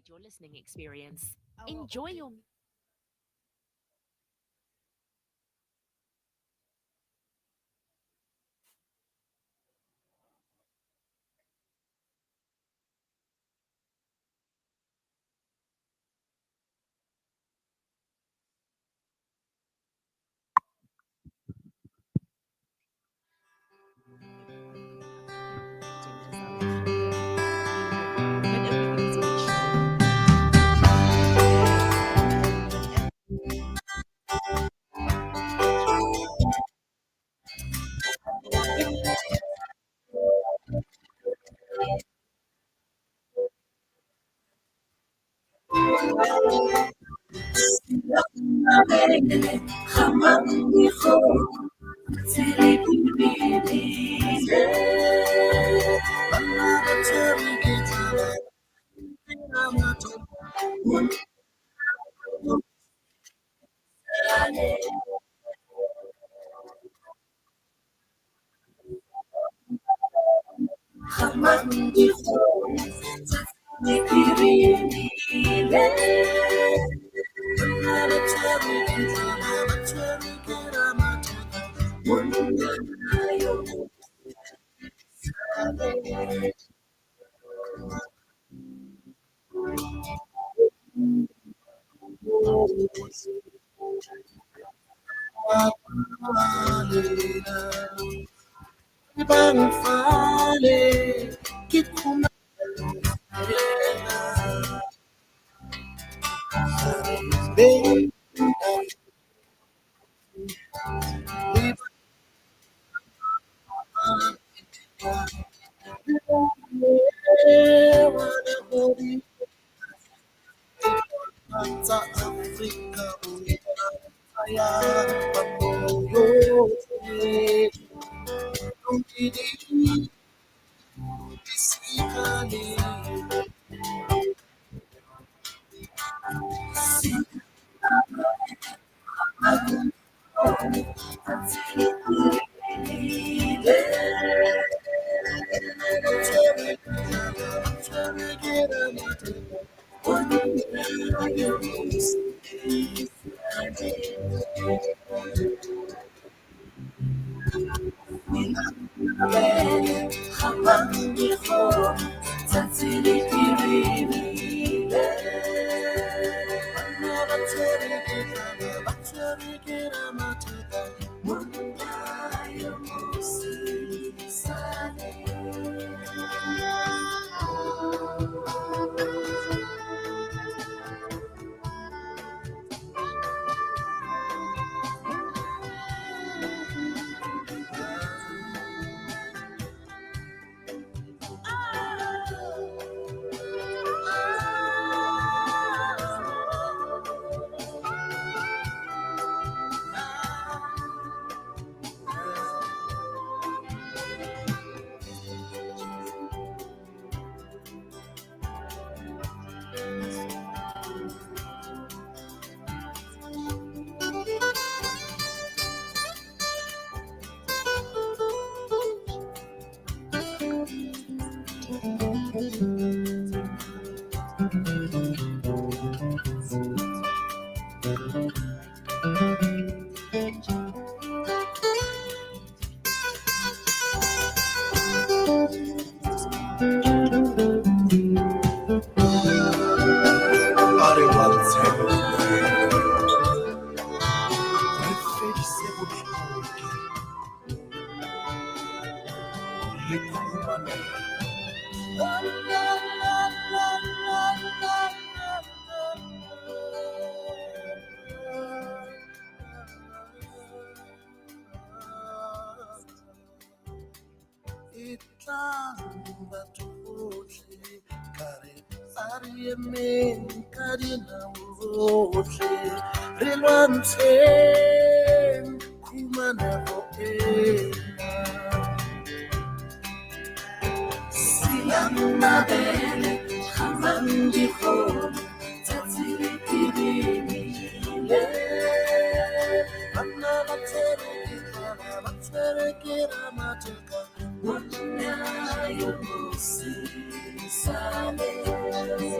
your listening experience. Enjoy your when everything is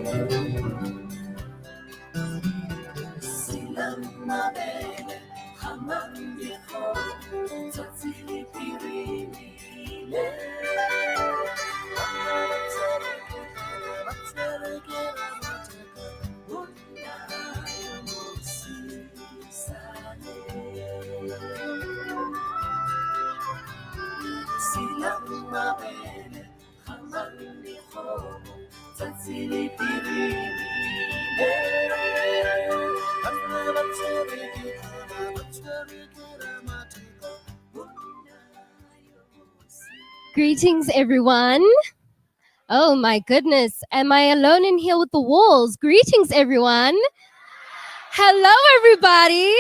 going Greetings, everyone. Oh my goodness, am I alone in here with the walls? Greetings, everyone. Hello, everybody.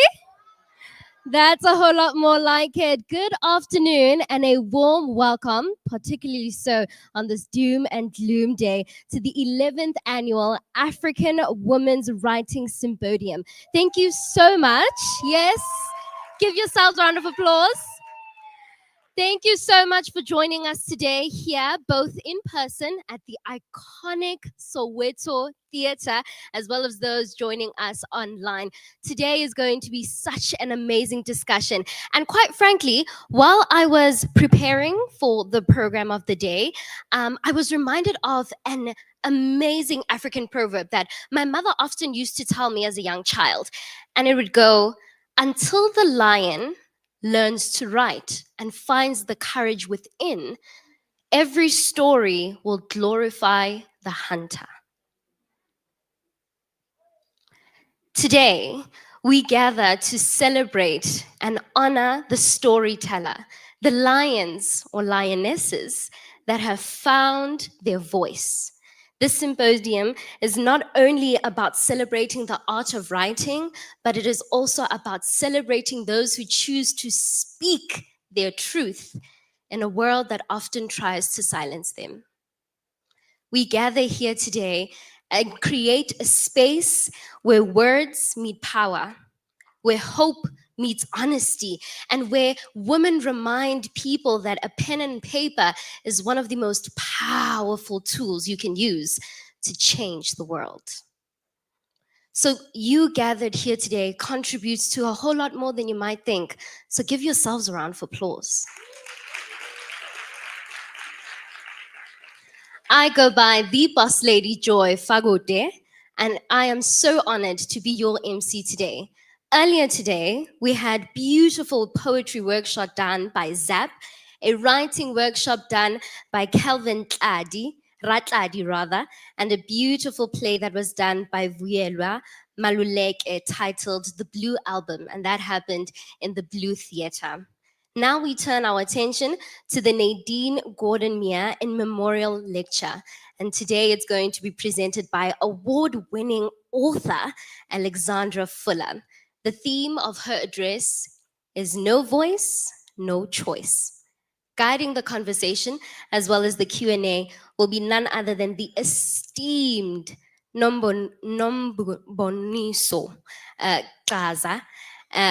That's a whole lot more like it. Good afternoon and a warm welcome, particularly so on this doom and gloom day, to the 11th annual African Women's Writing Symposium. Thank you so much. Yes, give yourselves a round of applause. Thank you so much for joining us today here, both in person at the iconic Soweto Theatre, as well as those joining us online. Today is going to be such an amazing discussion. And quite frankly, while I was preparing for the program of the day, I was reminded of an amazing African proverb that my mother often used to tell me as a young child. And it would go, "Until the lion learns to write and finds the courage within, every story will glorify the hunter." Today, we gather to celebrate and honor the storyteller, the lions or lionesses that have found their voice. This symposium is not only about celebrating the art of writing, but it is also about celebrating those who choose to speak their truth in a world that often tries to silence them. We gather here today and create a space where words meet power, where hope meets honesty, and where women remind people that a pen and paper is one of the most powerful tools you can use to change the world. So you gathered here today contributes to a whole lot more than you might think. So give yourselves a round of applause. I go by the Boss Lady Joy Fagote, and I am so honored to be your MC today. Earlier today, we had beautiful poetry workshop done by Zap, a writing workshop done by Kelvin Ratladi rather, and a beautiful play that was done by Vuyelwa Maluleke titled The Blue Album, and that happened in the Blue Theatre. Now we turn our attention to the Nadine GORDIMER in Memorial Lecture. And today it's going to be presented by award-winning author Alexandra Fuller. The theme of her address is No Voice, No Choice. Guiding the conversation as well as the Q&A will be none other than the esteemed NOMBONISO GASA,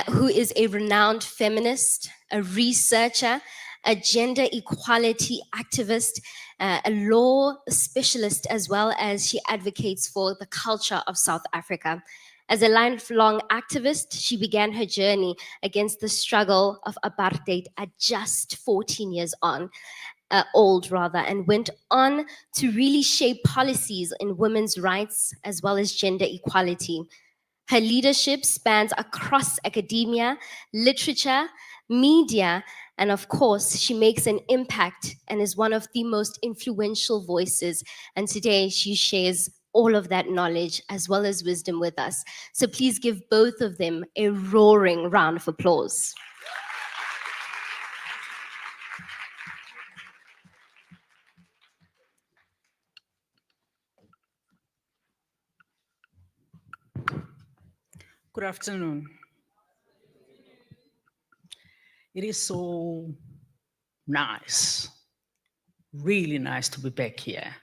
who is a renowned feminist, a researcher, a gender equality activist, a law specialist, as well as she advocates for the culture of South Africa. As a lifelong activist, she began her journey against the struggle of apartheid at just 14 years old, and went on to really shape policies in women's rights as well as gender equality. Her leadership spans across academia, literature, media, and of course, she makes an impact and is one of the most influential voices. And today, she shares all of that knowledge as well as wisdom with us. So please give both of them a roaring round of applause. Good afternoon. It is so nice, really nice to be back here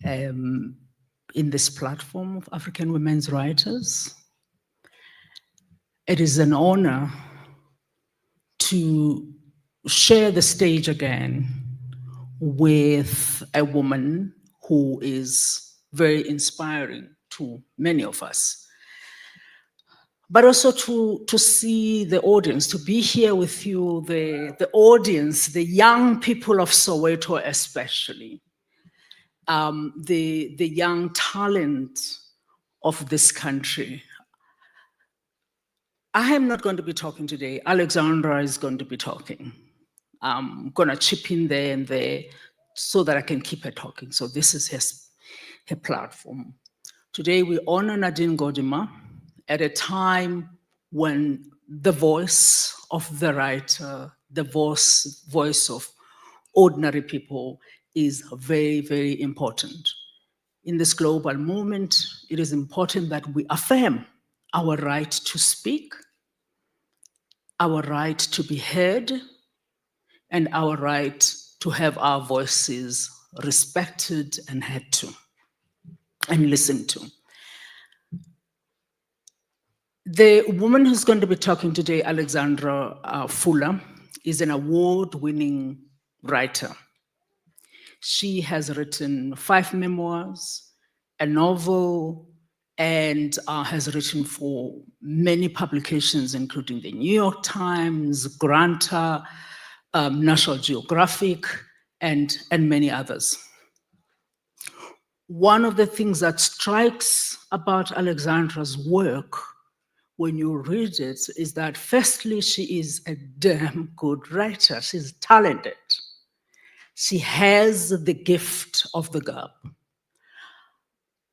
in this platform of African women's writers. It is an honor to share the stage again with a woman who is very inspiring to many of us. but also to see the audience, to be here with you, the audience, the young people of Soweto especially, the young talent of this country. I am not going to be talking today. Alexandra is going to be talking. I'm going to chip in there and there so that I can keep her talking. So this is her platform. Today we honor Nadine GORDIMER at a time when the voice of the writer, the voice of ordinary people is very, very important. In this global movement, it is important that we affirm our right to speak, our right to be heard, and our right to have our voices respected and heard to and listened to. The woman who's going to be talking today, Alexandra Fuller, is an award-winning writer. She has written 5 memoirs, a novel, and has written for many publications, including the New York Times, Granta, National Geographic, and many others. One of the things that strikes about Alexandra's work when you read it is that firstly, she is a damn good writer. She's talented. She has the gift of the gab.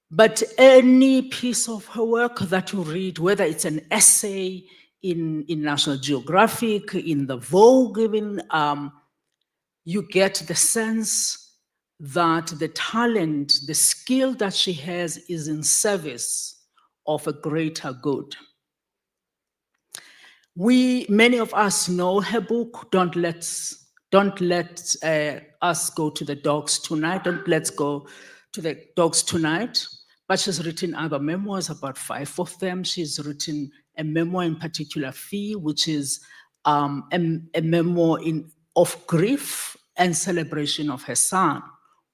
But any piece of her work that you read, whether it's an essay in National Geographic, in the Vogue even, you get the sense that the talent, the skill that she has is in service of a greater good. Many of us know her book, Don't Let Us Go to the Dogs Tonight. Don't Let's Go to the Dogs Tonight. But she's written other memoirs, about 5 of them. She's written a memoir in particular, Fee, which is a memoir of grief and celebration of her son,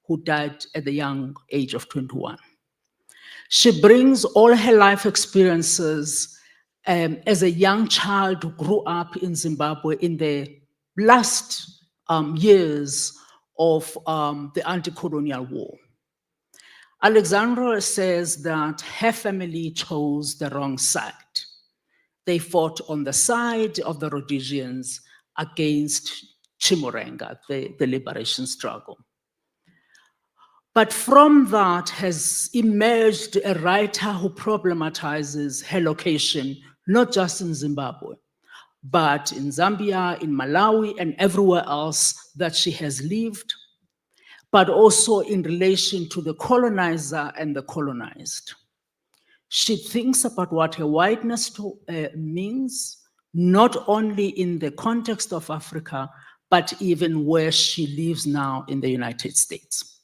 who died at the young age of 21. She brings all her life experiences as a young child who grew up in Zimbabwe in the last years of the anti-colonial war. Alexandra says that her family chose the wrong side. They fought on the side of the Rhodesians against Chimurenga, the liberation struggle. But from that has emerged a writer who problematizes her location, not just in Zimbabwe, but in Zambia, in Malawi, and everywhere else that she has lived, but also in relation to the colonizer and the colonized. She thinks about what her whiteness means, not only in the context of Africa, but even where she lives now in the United States.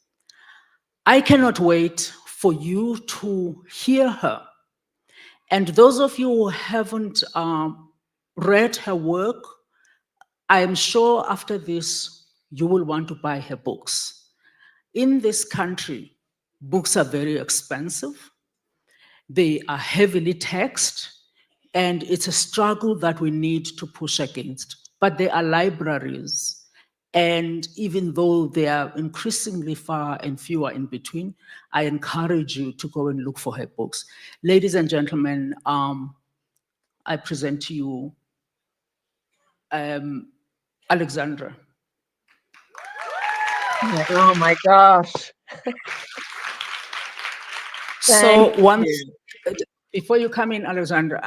I cannot wait for you to hear her. And those of you who haven't read her work, I am sure after this, you will want to buy her books. In this country, books are very expensive. They are heavily taxed, and it's a struggle that we need to push against. But there are libraries, and even though they are increasingly far and fewer in between, I encourage you to go and look for her books. Ladies and gentlemen, I present to you Alexandra. Oh my gosh. So before you come in, Alexandra,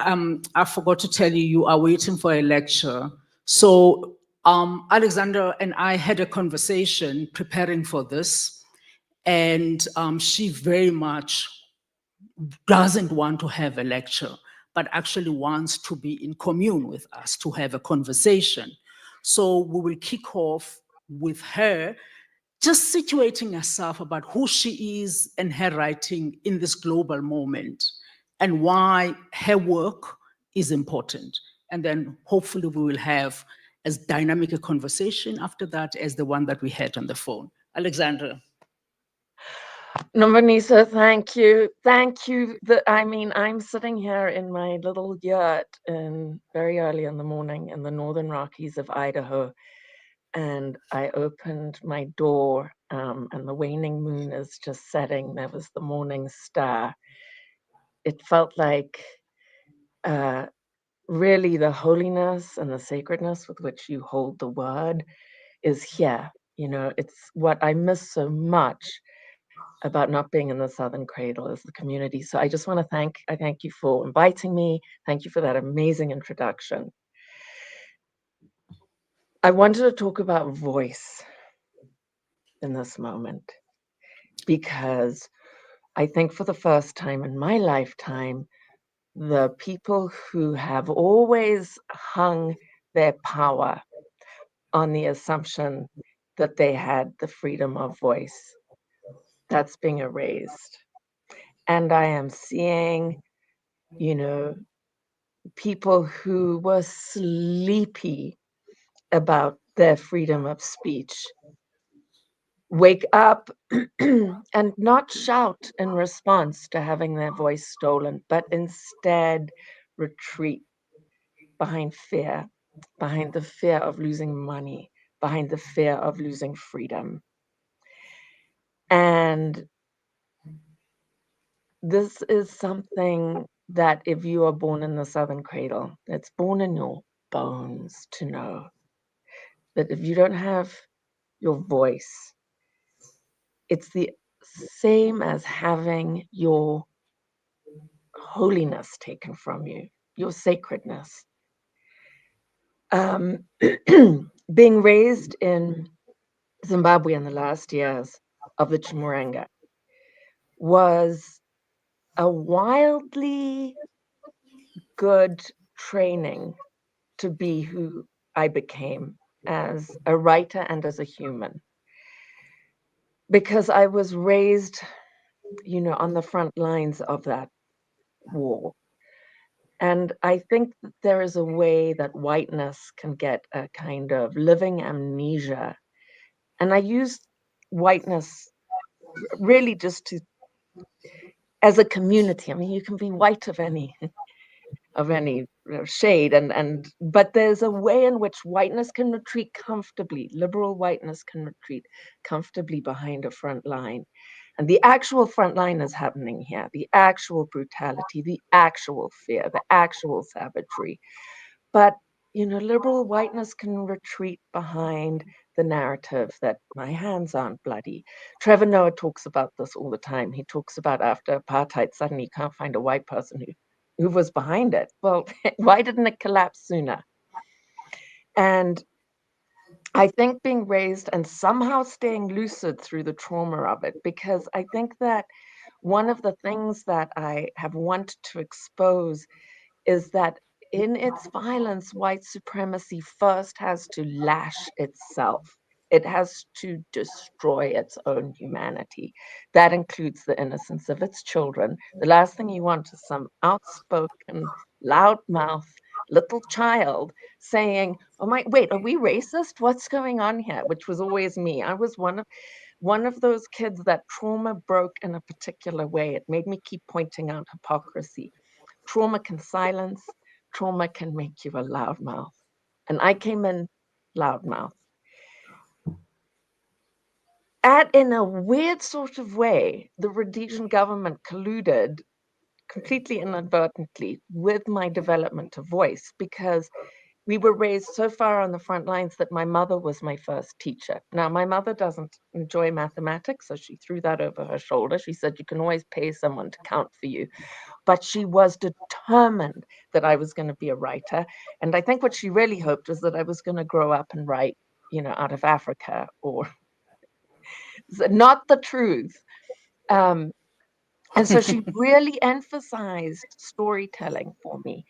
I forgot to tell you, you are waiting for a lecture. So Alexandra and I had a conversation preparing for this, and she very much doesn't want to have a lecture, but actually wants to be in commune with us, to have a conversation. So we will kick off with her just situating herself about who she is and her writing in this global moment and why her work is important. And then hopefully we will have as dynamic a conversation after that as the one that we had on the phone. Alexandra. Nomboniso, thank you. Thank you. I mean, I'm sitting here in my little yurt very early in the morning in the northern Rockies of Idaho, and I opened my door, and the waning moon is just setting. There was the morning star. It felt like really the holiness and the sacredness with which you hold the word is here. You know, it's what I miss so much about not being in the Southern Cradle is the community. So I just want to thank you for inviting me. Thank you for that amazing introduction. I wanted to talk about voice in this moment because I think for the first time in my lifetime, the people who have always hung their power on the assumption that they had the freedom of voice, that's being erased. And I am seeing, you know, people who were sleepy about their freedom of speech wake up and not shout in response to having their voice stolen, but instead retreat behind fear, behind the fear of losing money, behind the fear of losing freedom. And this is something that if you are born in the Southern Cradle, it's born in your bones to know that if you don't have your voice, it's the same as having your holiness taken from you, your sacredness. Being raised in Zimbabwe in the last years of the Chimurenga was a wildly good training to be who I became as a writer and as a human. Because I was raised, you know, on the front lines of that war. And I think that there is a way that whiteness can get a kind of living amnesia. And I use whiteness really just to, as a community. I mean, you can be white of any shade, but there's a way in which whiteness can retreat comfortably. Liberal whiteness can retreat comfortably behind a front line. And the actual front line is happening here, the actual brutality, the actual fear, the actual savagery. But, you know, liberal whiteness can retreat behind the narrative that my hands aren't bloody. Trevor Noah talks about this all the time. He talks about after apartheid, suddenly you can't find a white person who was behind it. Well, why didn't it collapse sooner? And I think being raised and somehow staying lucid through the trauma of it, because I think that one of the things that I have wanted to expose is that in its violence, white supremacy first has to lash itself. It has to destroy its own humanity. That includes the innocence of its children. The last thing you want is some outspoken, loudmouth little child saying, "Oh my, wait, are we racist? What's going on here?" Which was always me. I was one of those kids that trauma broke in a particular way. It made me keep pointing out hypocrisy. Trauma can silence, trauma can make you a loudmouth. And I came in loudmouth. In a weird sort of way, the Rhodesian government colluded completely inadvertently with my development of voice because we were raised so far on the front lines that my mother was my first teacher. Now, my mother doesn't enjoy mathematics, so she threw that over her shoulder. She said, you can always pay someone to count for you. But she was determined that I was going to be a writer. And I think what she really hoped was that I was going to grow up and write, you know, out of Africa or not the truth. And so she really emphasized storytelling for me.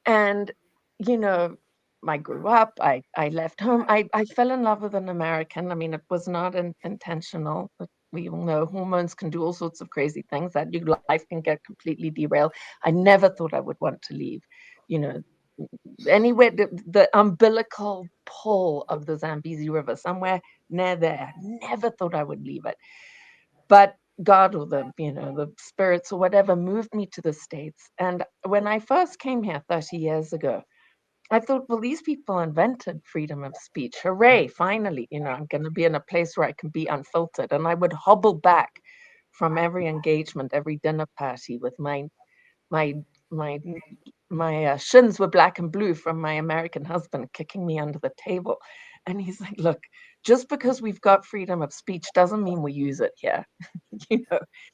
And, you know, I grew up, I left home, I fell in love with an American. I mean, it was not intentional. But we all know hormones can do all sorts of crazy things, that your life can get completely derailed. I never thought I would want to leave, you know, anywhere, the umbilical pull of the Zambezi River, somewhere near there. Never thought I would leave it. But God or the spirits or whatever moved me to the States. And when I first came here 30 years ago, I thought, well, these people invented freedom of speech. Hooray, finally, I'm going to be in a place where I can be unfiltered. And I would hobble back from every engagement, every dinner party with my my shins were black and blue from my American husband kicking me under the table. And he's like, look, just because we've got freedom of speech doesn't mean we use it here.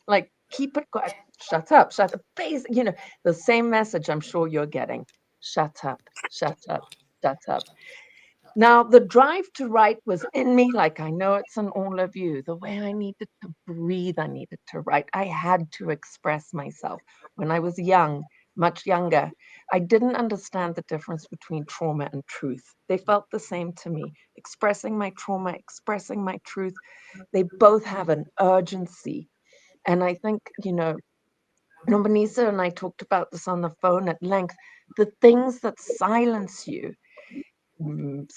Like, keep it quiet, shut up, the same message I'm sure you're getting. Shut up, shut up, shut up. Now, the drive to write was in me, like I know it's in all of you. The way I needed to breathe, I needed to write. I had to express myself. When I was young, much younger, I didn't understand the difference between trauma and truth. They felt the same to me. Expressing my trauma, expressing my truth, they both have an urgency. And I think, Nombonisa and I talked about this on the phone at length. The things that silence you, I'm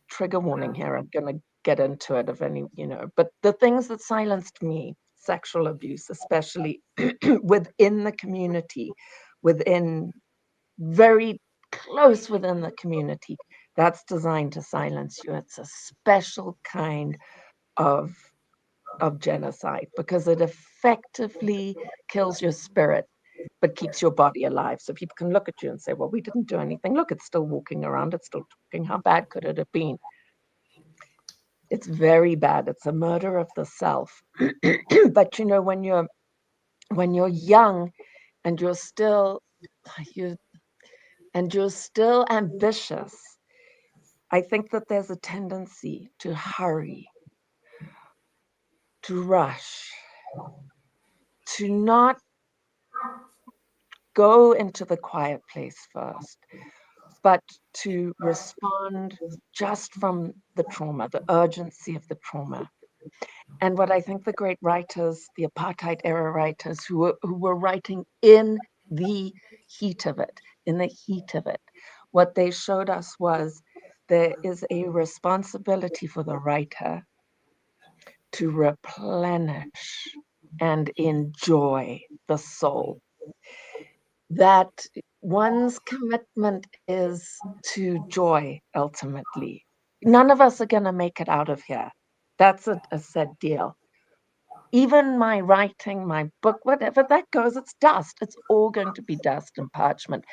trigger warning here. I'm going to get into it but the things that silenced me, sexual abuse, especially within the community, within very close within the community, that's designed to silence you. It's a special kind of genocide because it effectively kills your spirit but keeps your body alive. So people can look at you and say, well, we didn't do anything. Look, it's still walking around. It's still talking. How bad could it have been? It's very bad. It's a murder of the self. But when you're young and you're still ambitious, I think that there's a tendency to hurry, to rush, to not go into the quiet place first, but to respond just from the trauma, the urgency of the trauma. And what I think the great writers, the apartheid era writers who were writing in the heat of it, what they showed us was there is a responsibility for the writer to replenish and enjoy the soul. That one's commitment is to joy, ultimately. None of us are going to make it out of here. That's a set deal. Even my writing, my book, whatever that goes, it's dust. It's all going to be dust and parchment.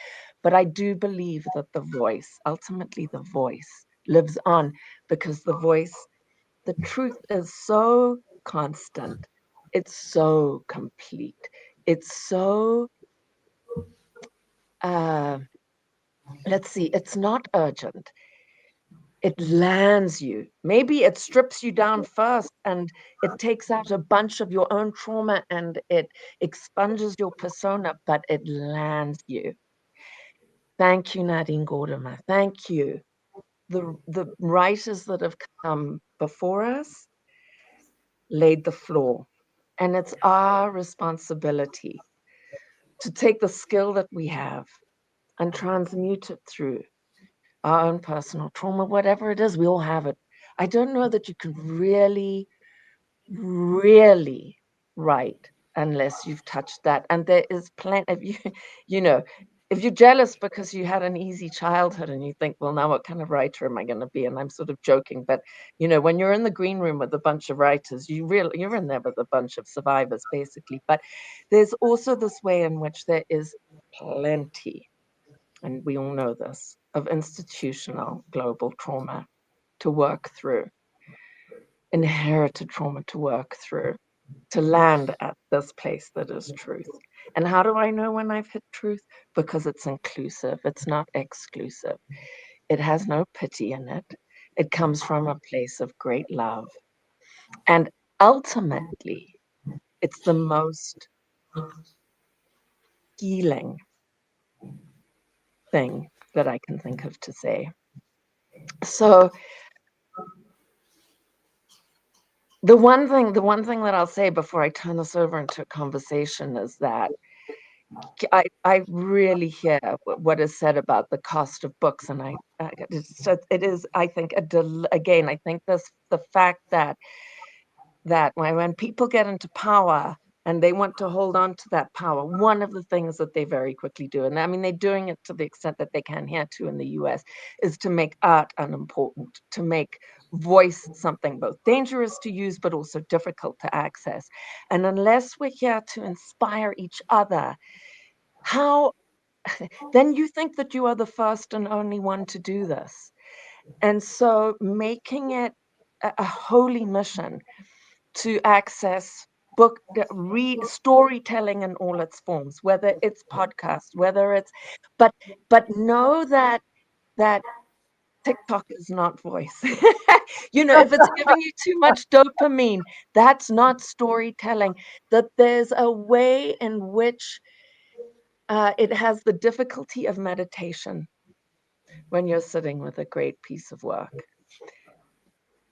But I do believe that the voice, ultimately the voice, lives on because the truth is so constant. It's so complete. It's so let's see, it's not urgent. It lands you. Maybe it strips you down first and it takes out a bunch of your own trauma and it expunges your persona, but it lands you. Thank you, Nadine Gordimer. Thank you. The writers that have come before us laid the floor. And it's our responsibility to take the skill that we have and transmute it through our own personal trauma, whatever it is. We all have it. I don't know that you can really, really write unless you've touched that. And there is plenty of if you're jealous because you had an easy childhood and you think, well, now what kind of writer am I going to be? And I'm sort of joking, but when you're in the green room with a bunch of writers, you're in there with a bunch of survivors, basically. But there's also this way in which there is plenty, and we all know this, of institutional global trauma to work through, inherited trauma to work through, to land at this place that is truth. And how do I know when I've hit truth? Because it's inclusive, it's not exclusive. It has no pity in it. It comes from a place of great love. And ultimately, it's the most healing thing that I can think of to say. So the one thing that I'll say before I turn this over into a conversation is that I really hear what is said about the cost of books, and it is, I think, again, I think the fact that that when people get into power and they want to hold on to that power, one of the things that they very quickly do, and I mean, they're doing it to the extent that they can here too in the US, is to make art unimportant, to make voice something both dangerous to use, but also difficult to access. And unless we're here to inspire each other, how then you think that you are the first and only one to do this. And so making it a holy mission to access read storytelling in all its forms, whether it's podcast, whether it's, but know that TikTok is not voice. If it's giving you too much dopamine, that's not storytelling. That there's a way in which it has the difficulty of meditation when you're sitting with a great piece of work.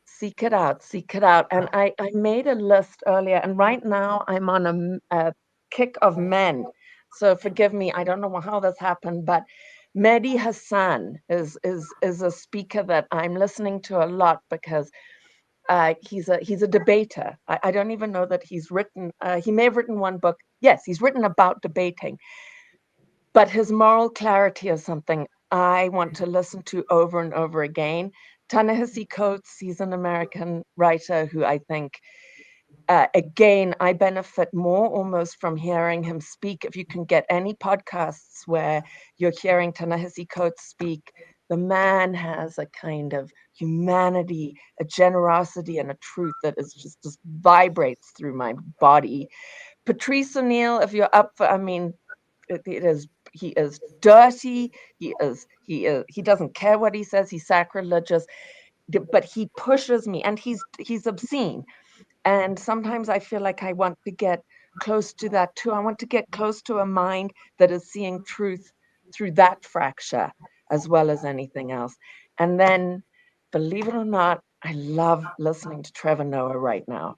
Seek it out, seek it out. And I made a list earlier, and right now I'm on a kick of men. So forgive me, I don't know how this happened, but Mehdi Hassan is a speaker that I'm listening to a lot because he's a debater. I don't even know that he's written, he may have written one book. Yes, he's written about debating. But his moral clarity is something I want to listen to over and over again. Ta-Nehisi Coates, he's an American writer who I think, again, I benefit more almost from hearing him speak. If you can get any podcasts where you're hearing Ta-Nehisi Coates speak, the man has a kind of humanity, a generosity, and a truth that is just vibrates through my body. Patrice O'Neill, if you're up for, I mean, he is dirty. He doesn't care what he says. He's sacrilegious, but he pushes me, and he's obscene. And sometimes I feel like I want to get close to that too. I want to get close to a mind that is seeing truth through that fracture as well as anything else. And then, believe it or not, I love listening to Trevor Noah right now.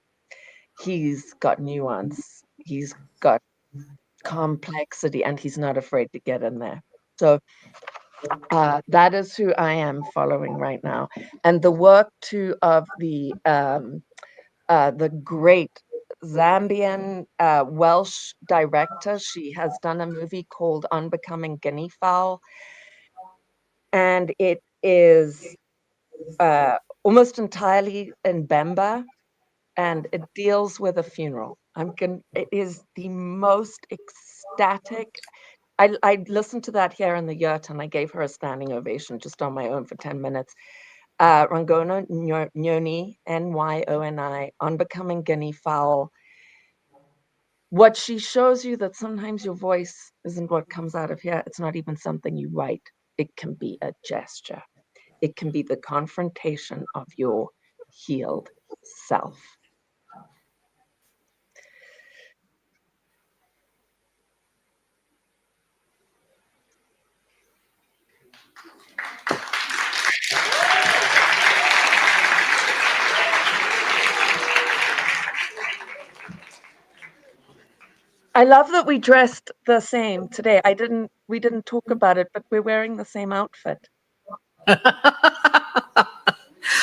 He's got nuance. He's got complexity, and he's not afraid to get in there. So that is who I am following right now. And the work too of the great Zambian Welsh director. She has done a movie called Unbecoming Guinea Fowl, and it is almost entirely in Bemba, and it deals with a funeral. It is the most ecstatic. I listened to that here in the yurt, and I gave her a standing ovation just on my own for 10 minutes. Rangona Nyoni, Nyoni, Unbecoming Guinea Fowl. What she shows you that sometimes your voice isn't what comes out of here. It's not even something you write. It can be a gesture. It can be the confrontation of your healed self. I love that we dressed the same today. We didn't talk about it, but we're wearing the same outfit.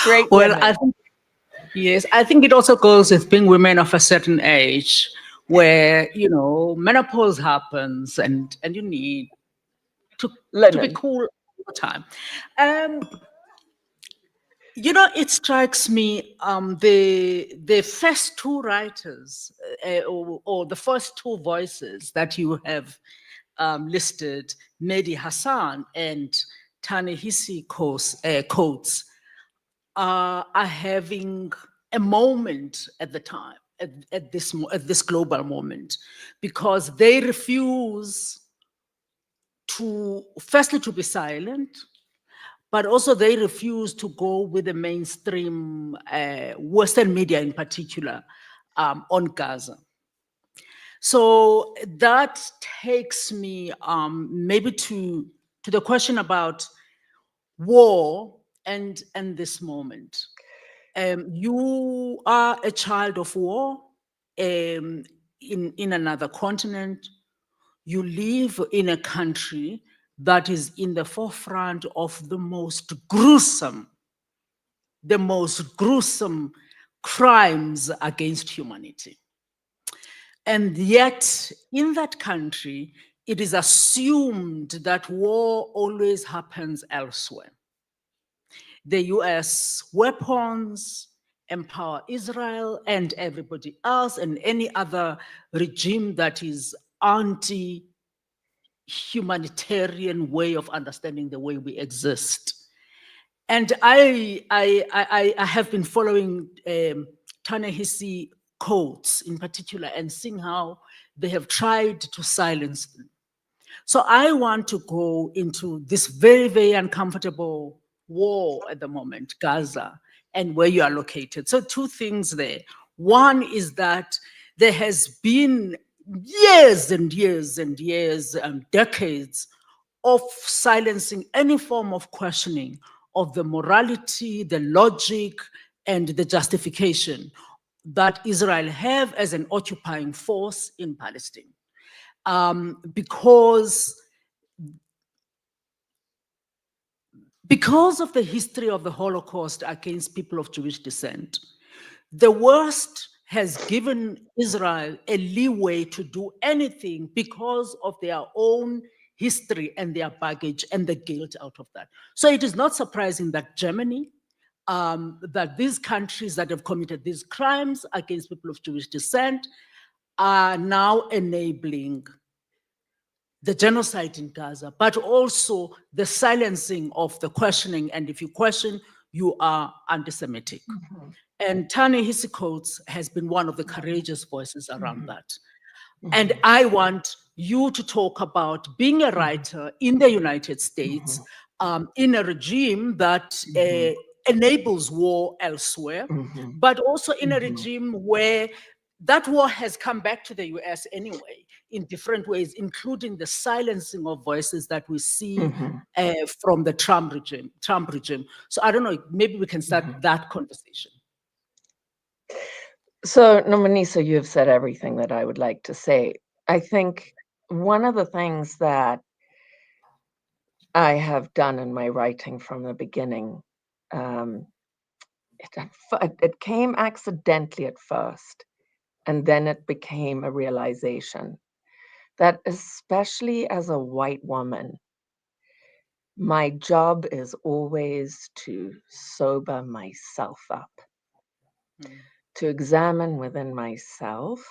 Great Well, women. Yes, I think it also goes with being women of a certain age where, menopause happens and you need to be Linen. cool all the time. It strikes me the first two writers or the first two voices that you have listed, Mehdi Hassan and Ta-Nehisi Coates, are having a moment at the time, at this global moment, because they refuse to, firstly, to be silent, but also they refuse to go with the mainstream Western media in particular on Gaza. So that takes me maybe to the question about war and this moment. You are a child of war in another continent. You live in a country that is in the forefront of the most gruesome crimes against humanity. And yet, in that country, it is assumed that war always happens elsewhere. The US weapons empower Israel and everybody else and any other regime that is anti-humanitarian way of understanding the way we exist. And I have been following Ta-Nehisi quotes in particular and seeing how they have tried to silence them. So I want to go into this very, very uncomfortable war at the moment, Gaza, and where you are located. So two things there. One is that there has been years and years and years, decades of silencing any form of questioning of the morality, the logic, and the justification that Israel have as an occupying force in Palestine. Because of the history of the Holocaust against people of Jewish descent, the West has given Israel a leeway to do anything because of their own history and their baggage and the guilt out of that. So it is not surprising that Germany, that these countries that have committed these crimes against people of Jewish descent are now enabling the genocide in Gaza, but also the silencing of the questioning. And if you question, you are anti-Semitic. Mhm. And Ta-Nehisi Coates has been one of the courageous voices around Mhm. that. And I want you to talk about being a writer in the United States, in a regime that enables war elsewhere, but also in a regime where that war has come back to the US anyway, in different ways, including the silencing of voices that we see from the Trump regime. So I don't know, maybe we can start that conversation. So, Nomoniso, you have said everything that I would like to say. I think one of the things that I have done in my writing from the beginning, it came accidentally at first, and then it became a realization that, especially as a white woman, my job is always to sober myself up, to examine within myself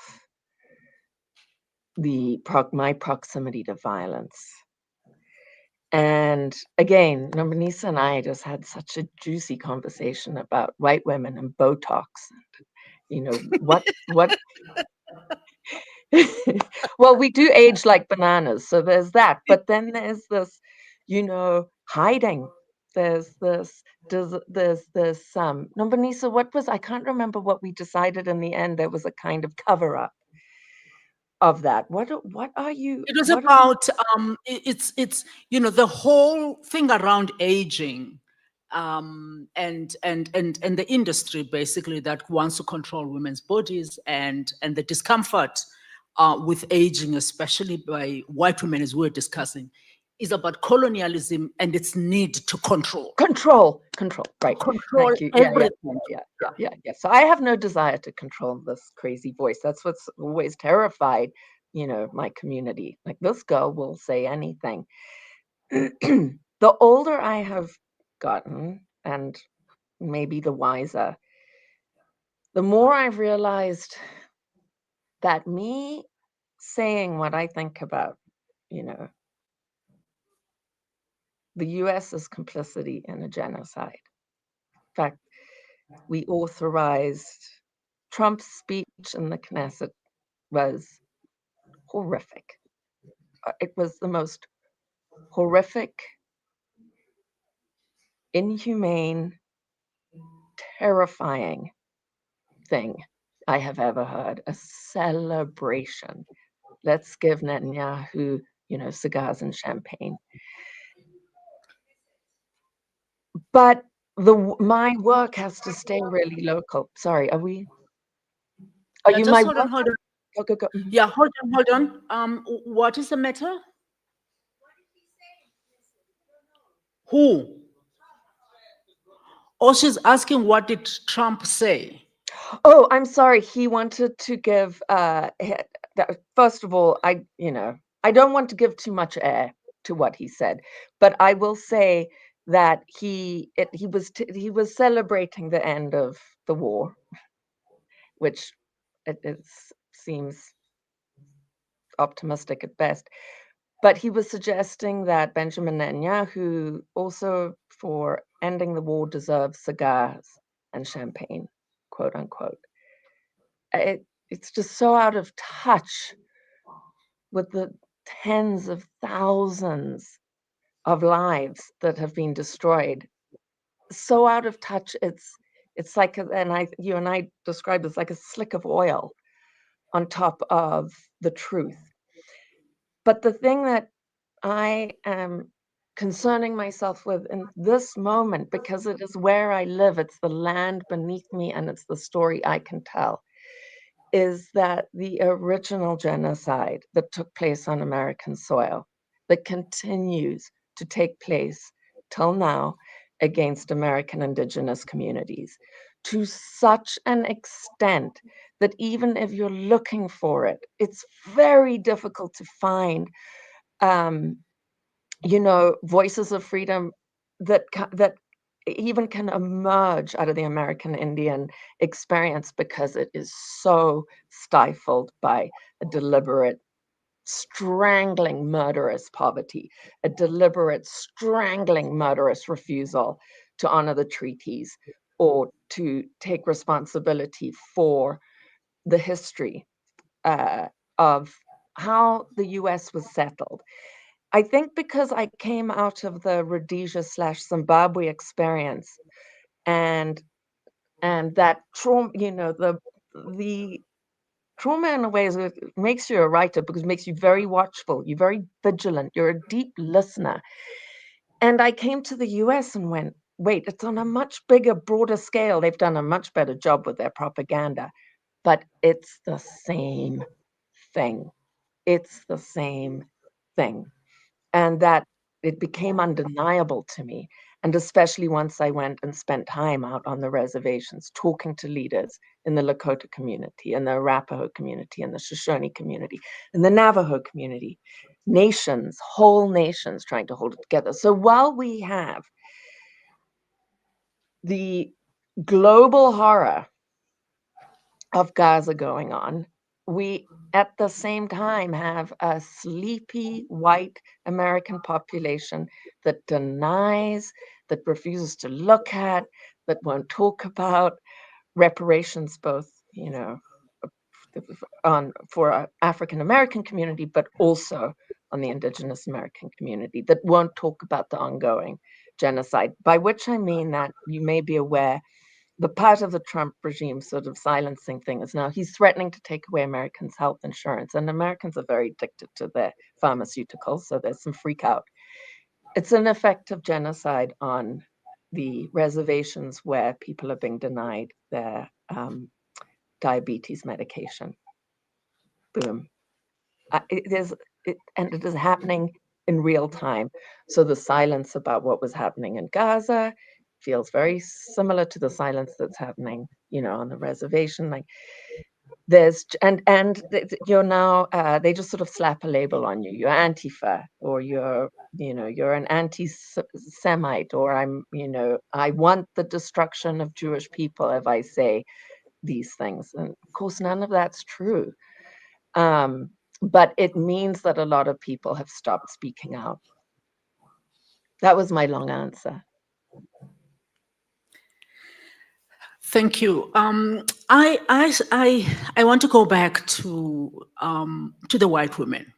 my proximity to violence. And again, Nombonisa and I just had such a juicy conversation about white women and Botox. You know, what well, we do age like bananas, so there's that. But then there's this, hiding. There's this, Nombonisa, I can't remember what we decided in the end. There was a kind of cover up of that. What are you? It was about it's the whole thing around aging, and the industry basically that wants to control women's bodies and the discomfort with aging, especially by white women, as we were discussing, is about colonialism and its need to control. Control, right. Control Thank you. everything. Yeah. So I have no desire to control this crazy voice. That's what's always terrified, my community. Like, this girl will say anything. The older I have gotten, and maybe the wiser, the more I've realized that me saying what I think about, the US's complicity in a genocide. In fact, we authorized Trump's speech in the Knesset was horrific. It was the most horrific, inhumane, terrifying thing I have ever heard. A celebration. Let's give Netanyahu, cigars and champagne. But my work has to stay really local. Sorry, are we? Are Yeah, you just my hold on. Go. Yeah, hold on. What is the matter? Who? Oh, she's asking, what did Trump say? Oh, I'm sorry. He wanted to give, first of all, I don't want to give too much air to what he said, but I will say that he was celebrating the end of the war, which it seems optimistic at best. But he was suggesting that Benjamin Netanyahu also, for ending the war, deserves cigars and champagne, quote unquote. It's just so out of touch with the tens of thousands of lives that have been destroyed. So out of touch, it's like, you and I described it as like a slick of oil on top of the truth. But the thing that I am concerning myself with in this moment, because it is where I live, it's the land beneath me, and it's the story I can tell, is that the original genocide that took place on American soil, that continues to take place till now against American indigenous communities, to such an extent that even if you're looking for it, it's very difficult to find voices of freedom that even can emerge out of the American Indian experience, because it is so stifled by a deliberate, strangling, murderous poverty, a deliberate, strangling, murderous refusal to honor the treaties or to take responsibility for the history of how the US was settled. I think because I came out of the Rhodesia/Zimbabwe experience, and that trauma, the trauma in a way is, it makes you a writer because it makes you very watchful, you're very vigilant, you're a deep listener. And I came to the US and went, wait, it's on a much bigger, broader scale. They've done a much better job with their propaganda, but it's the same thing. It's the same thing. And that it became undeniable to me. And especially once I went and spent time out on the reservations, talking to leaders in the Lakota community, in the Arapaho community, in the Shoshone community, in the Navajo community, nations, whole nations trying to hold it together. So while we have the global horror of Gaza going on, we at the same time have a sleepy white American population that denies, that refuses to look at, that won't talk about reparations, both, for African American community, but also on the Indigenous American community, that won't talk about the ongoing genocide, by which I mean that you may be aware the part of the Trump regime sort of silencing thing is now he's threatening to take away Americans' health insurance. And Americans are very addicted to their pharmaceuticals, so there's some freak out. It's an effective genocide on the reservations where people are being denied their diabetes medication. Boom. It is happening in real time. So the silence about what was happening in Gaza feels very similar to the silence that's happening, on the reservation. Like there's, and you're now, they just sort of slap a label on you. You're Antifa, or you're an anti-Semite, or I want the destruction of Jewish people if I say these things. And of course, none of that's true. But it means that a lot of people have stopped speaking out. That was my long answer. Thank you. I want to go back to the white women,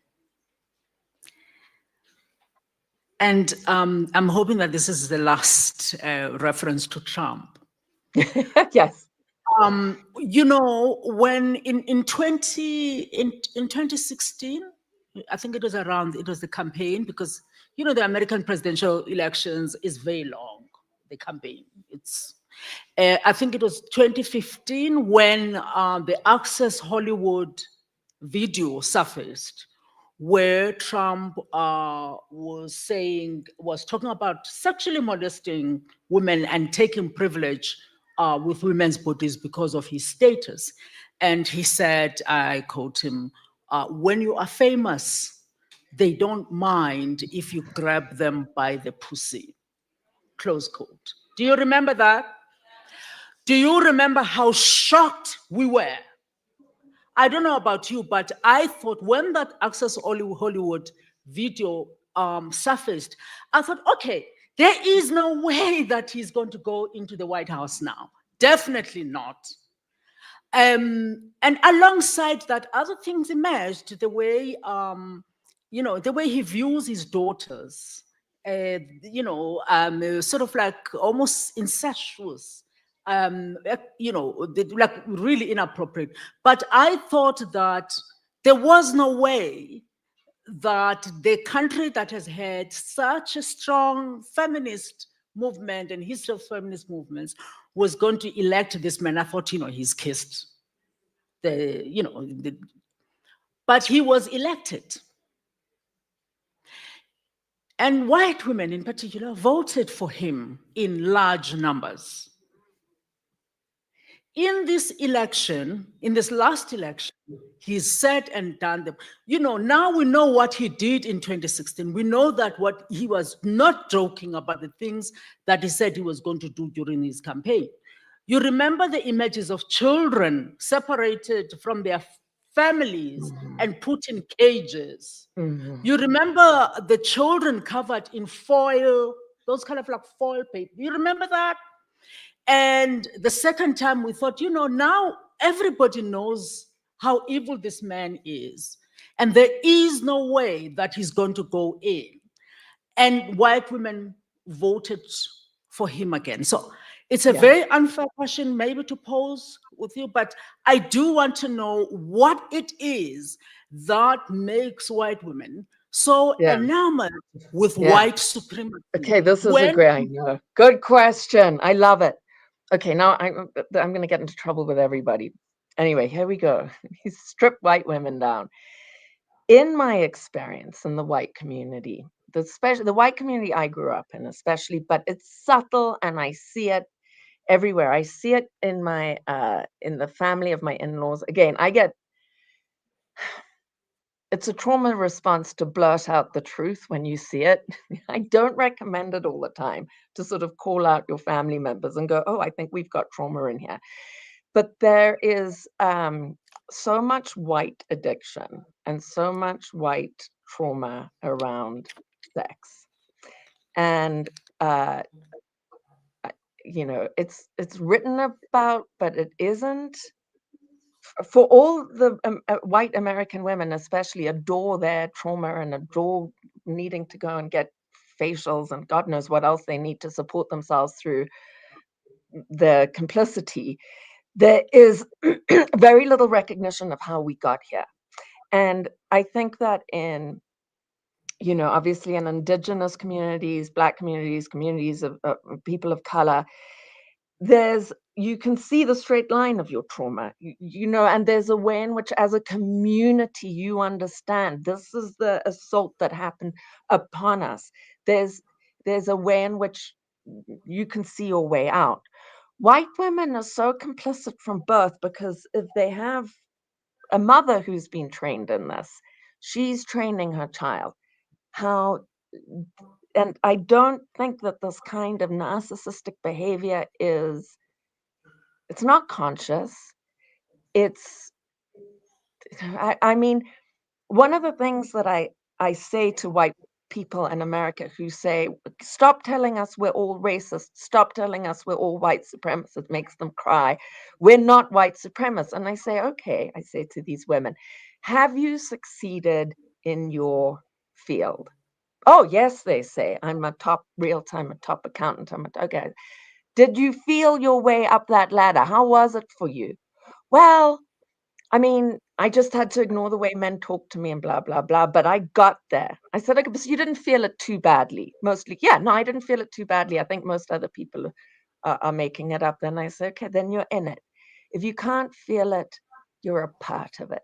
and I'm hoping that this is the last reference to Trump. Yes. When in 2016, I think it was the campaign, because the American presidential elections is very long. The campaign, I think it was 2015 when the Access Hollywood video surfaced, where Trump was talking about sexually molesting women and taking privilege with women's bodies because of his status. And he said, I quote him, when you are famous, they don't mind if you grab them by the pussy, close quote. Do you remember that? Do you remember how shocked we were? I don't know about you, but I thought when that Access Hollywood video surfaced, I thought, okay, there is no way that he's going to go into the White House now. Definitely not. And alongside that, other things emerged, the way, the way he views his daughters, sort of like almost incestuous, like really inappropriate. But I thought that there was no way that the country that has had such a strong feminist movement and history of feminist movements was going to elect this man. I thought, he's kissed but he was elected. And white women in particular voted for him in large numbers. In this election, in this last election, he said and done them. Now we know what he did in 2016. We know that what he was not joking about the things that he said he was going to do during his campaign. You remember the images of children separated from their families and put in cages. You remember the children covered in foil, those kind of like foil paper. You remember that? And the second time we thought, now everybody knows how evil this man is. And there is no way that he's going to go in. And white women voted for him again. So it's a very unfair question maybe to pose with you, but I do want to know what it is that makes white women so enamored with white supremacy. Okay, this is a great, I know. Good question. I love it. Okay, now I'm going to get into trouble with everybody. Anyway, here we go. He stripped white women down. In my experience in the white community, the white community I grew up in especially, but it's subtle and I see it everywhere. I see it in my in the family of my in-laws. Again, it's a trauma response to blurt out the truth when you see it. I don't recommend it all the time to sort of call out your family members and go, oh, I think we've got trauma in here. But there is so much white addiction and so much white trauma around sex. And, it's written about, but it isn't. For all the white American women, especially, adore their trauma and adore needing to go and get facials and God knows what else they need to support themselves through the complicity, there is very little recognition of how we got here. And I think that in, obviously in indigenous communities, Black communities, communities of people of color, you can see the straight line of your trauma, and there's a way in which as a community you understand this is the assault that happened upon us. There's a way in which you can see your way out. White women are so complicit from birth because if they have a mother who's been trained in this, she's training her child and I don't think that this kind of narcissistic behavior it's not conscious. I mean, one of the things that I say to white people in America who say, stop telling us we're all racist, stop telling us we're all white supremacists, makes them cry. We're not white supremacists. And I say, okay, I say to these women, have you succeeded in your field? Oh, yes, they say, I'm a top accountant. Okay. Did you feel your way up that ladder? How was it for you? Well, I mean, I just had to ignore the way men talk to me and blah, blah, blah, but I got there. I said, okay, but you didn't feel it too badly. Mostly, no, I didn't feel it too badly. I think most other people are making it up. Then I said, okay, then you're in it. If you can't feel it, you're a part of it.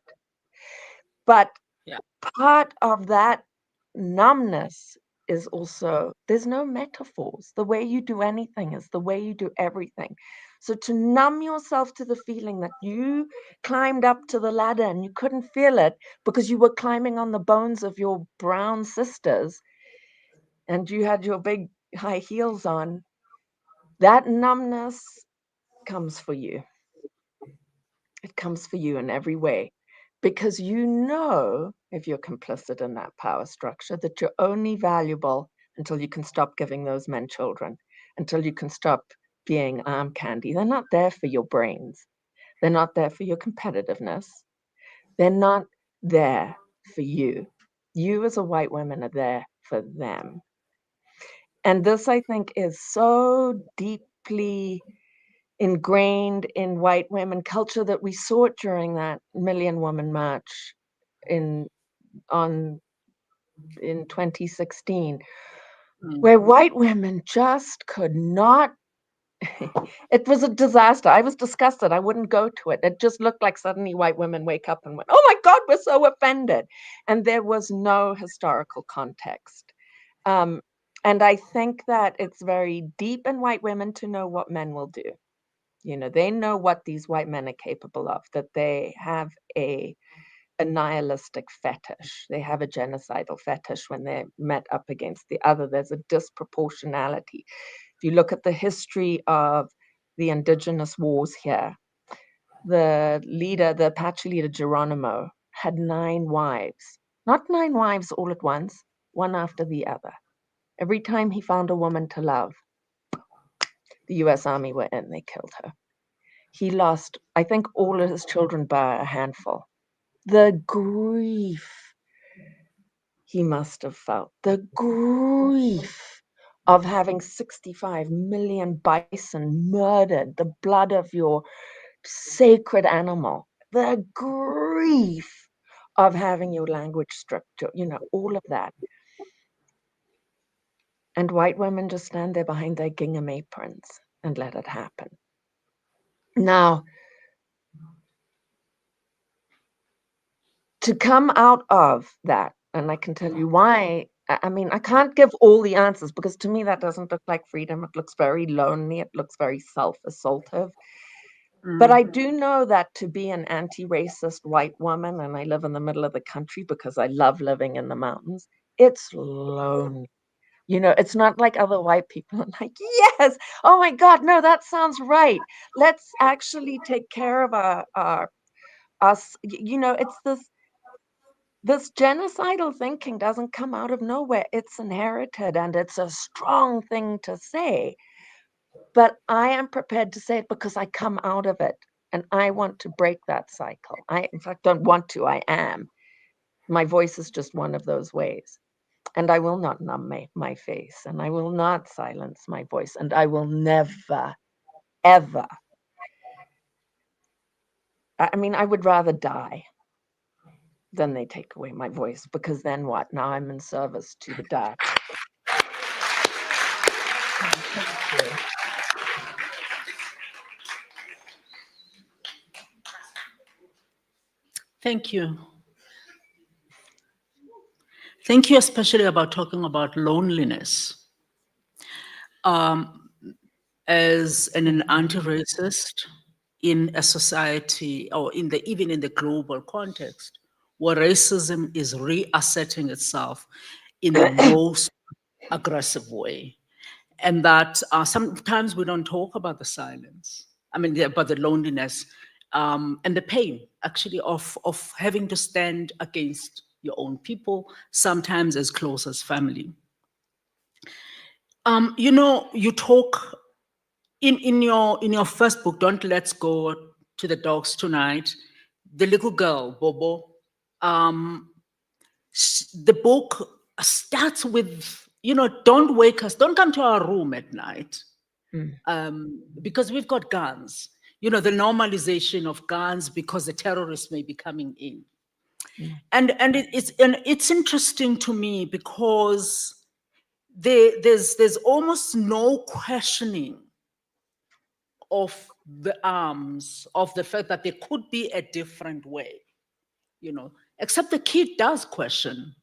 But part of that numbness is also, there's no metaphors. The way you do anything is the way you do everything. So to numb yourself to the feeling that you climbed up to the ladder and you couldn't feel it because you were climbing on the bones of your brown sisters and you had your big high heels on, that numbness comes for you. It comes for you in every way. Because you know, if you're complicit in that power structure, that you're only valuable until you can stop giving those men children, until you can stop being arm candy. They're not there for your brains. They're not there for your competitiveness. They're not there for you. You as a white woman are there for them. And this, I think, is so deeply ingrained in white women culture that we saw it during that Million Woman March in 2016, where white women just could not. It was a disaster. I was disgusted. I wouldn't go to it. It just looked like suddenly white women wake up and went, oh my God, we're so offended. And there was no historical context. And I think that it's very deep in white women to know what men will do. You know, they know what these white men are capable of, that they have a nihilistic fetish. They have a genocidal fetish when they're met up against the other. There's a disproportionality. If you look at the history of the indigenous wars here, the leader, the Apache leader, Geronimo, had 9 wives. Not 9 wives all at once, one after the other. Every time he found a woman to love, the US Army were in, they killed her. He lost, I think, all of his children by a handful. The grief he must have felt, the grief of having 65 million bison murdered, the blood of your sacred animal, the grief of having your language stripped, you know, all of that. And white women just stand there behind their gingham aprons and let it happen. Now, to come out of that, and I can tell you why. I mean, I can't give all the answers because to me that doesn't look like freedom. It looks very lonely. It looks very self-assaultive. But I do know that to be an anti-racist white woman, and I live in the middle of the country because I love living in the mountains, it's lonely. You know, it's not like other white people are like, yes, oh my God, no, that sounds right. Let's actually take care of us. You know, it's this genocidal thinking doesn't come out of nowhere. It's inherited and it's a strong thing to say. But I am prepared to say it because I come out of it and I want to break that cycle. I, in fact, don't want to, I am. My voice is just one of those ways. And I will not numb my face and I will not silence my voice and I will never, ever. I mean, I would rather die than they take away my voice because then what? Now I'm in service to the dark. Thank you. Thank you, especially about talking about loneliness. As an anti-racist in a society or even in the global context, where racism is reasserting itself in the most aggressive way. And that sometimes we don't talk about the silence. I mean, about the loneliness and the pain, actually, of having to stand against your own people, sometimes as close as family. You know, you talk in your first book, Don't Let's Go to the Dogs Tonight, the little girl, Bobo, the book starts with, you know, don't wake us, don't come to our room at night because we've got guns. You know, the normalization of guns because the terrorists may be coming in. And it's interesting to me because there's almost no questioning of the arms, of the fact that there could be a different way, you know, except the kid does question.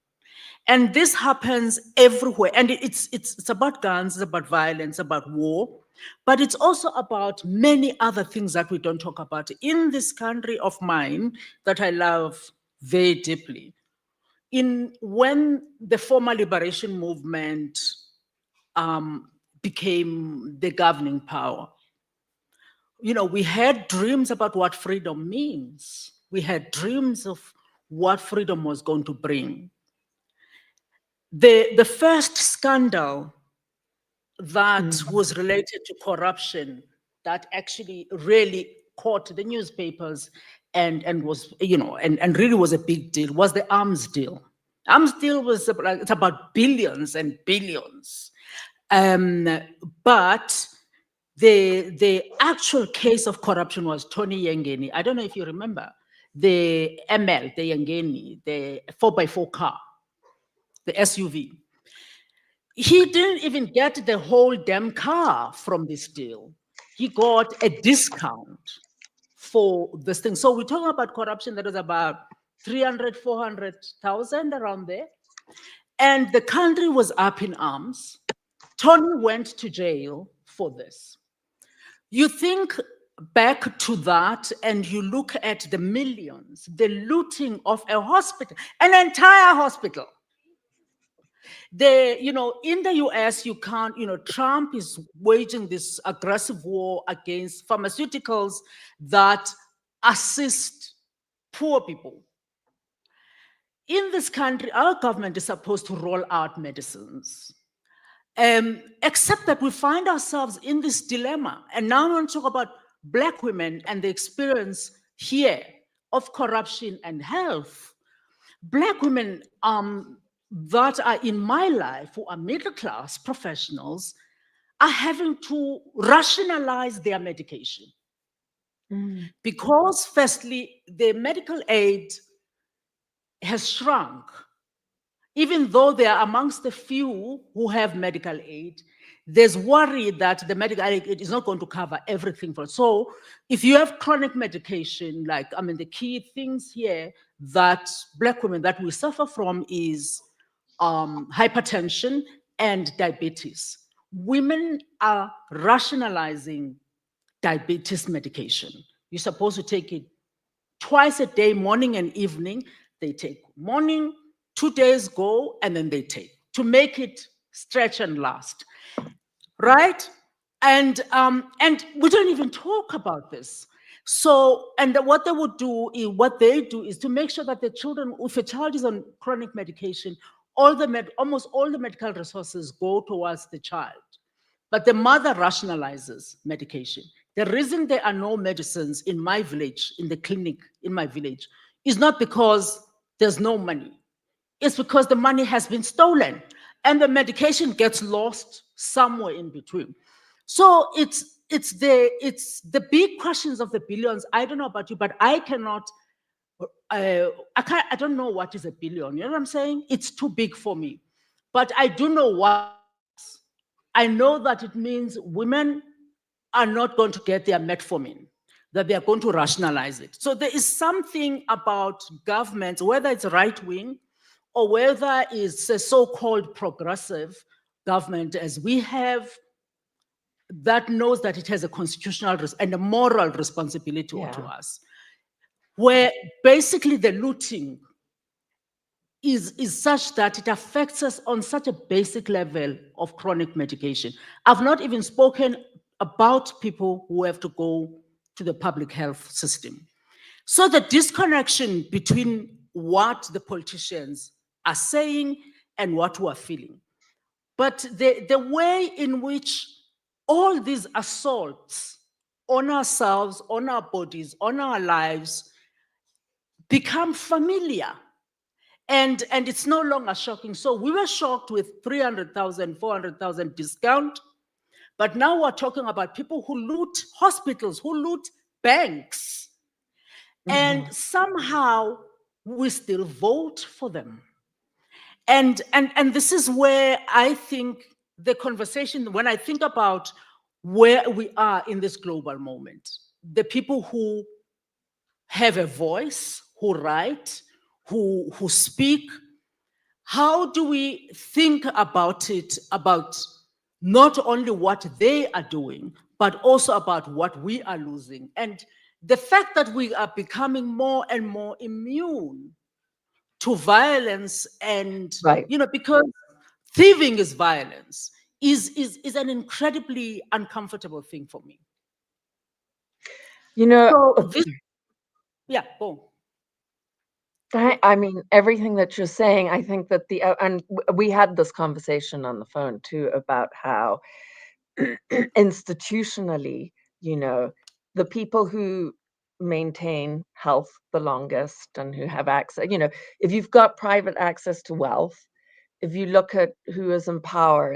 And this happens everywhere. And it's about guns, it's about violence, about war, but it's also about many other things that we don't talk about. In this country of mine that I love very deeply, when the former liberation movement became the governing power, we had dreams about what freedom means. We had dreams of what freedom was going to bring. The first scandal that was related to corruption that actually really caught the newspapers and was, and really was a big deal was the arms deal. Arms deal was it's about billions and billions. But the actual case of corruption was Tony Yengeni. I don't know if you remember the ML, the Yengeni, the 4x4 car, the SUV. He didn't even get the whole damn car from this deal. He got a discount for this thing. So we're talking about corruption that was about 300, 400,000 around there. And the country was up in arms. Tony went to jail for this. You think back to that and you look at the millions, the looting of a hospital, an entire hospital. In the US, you can't, Trump is waging this aggressive war against pharmaceuticals that assist poor people. In this country, our government is supposed to roll out medicines. Except that we find ourselves in this dilemma. And now I want to talk about Black women and the experience here of corruption and health. Black women that are in my life, who are middle class professionals, are having to rationalize their medication. Because firstly, the medical aid has shrunk. Even though they are amongst the few who have medical aid, there's worry that the medical aid is not going to cover everything for it. So if you have chronic medication, the key things here that Black women that we suffer from is hypertension and diabetes. Women are rationalizing diabetes medication. You're supposed to take it twice a day, morning and evening. They take morning, 2 days go, and then they take to make it stretch and last, right? And we don't even talk about this. So, and what they do is to make sure that the children, if a child is on chronic medication, almost all the medical resources go towards the child. But the mother rationalizes medication. The reason there are no medicines in my village, in the clinic in my village, is not because there's no money. It's because the money has been stolen and the medication gets lost somewhere in between. So it's the big questions of the billions. I don't know about you, but I don't know what is a billion. You know what I'm saying? It's too big for me. But I do know what. I know that it means women are not going to get their metformin, that they are going to rationalize it. So there is something about governments, whether it's right wing or whether it's a so-called progressive government as we have, that knows that it has a constitutional and a moral responsibility to us, where basically the looting is such that it affects us on such a basic level of chronic medication. I've not even spoken about people who have to go to the public health system. So the disconnection between what the politicians are saying and what we are feeling. But the way in which all these assaults on ourselves, on our bodies, on our lives become familiar. And it's no longer shocking. So we were shocked with 300,000, 400,000 discount. But now we're talking about people who loot hospitals, who loot banks. And somehow we still vote for them. And this is where I think the conversation, when I think about where we are in this global moment, the people who have a voice, who write, who speak, how do we think about it, about not only what they are doing, but also about what we are losing? And the fact that we are becoming more and more immune to violence, and, Right. because thieving is violence, is an incredibly uncomfortable thing for me. You know, So this, yeah, go. I mean, everything that you're saying, I think that and we had this conversation on the phone too about how institutionally, the people who maintain health the longest and who have access, if you've got private access to wealth, if you look at who is in power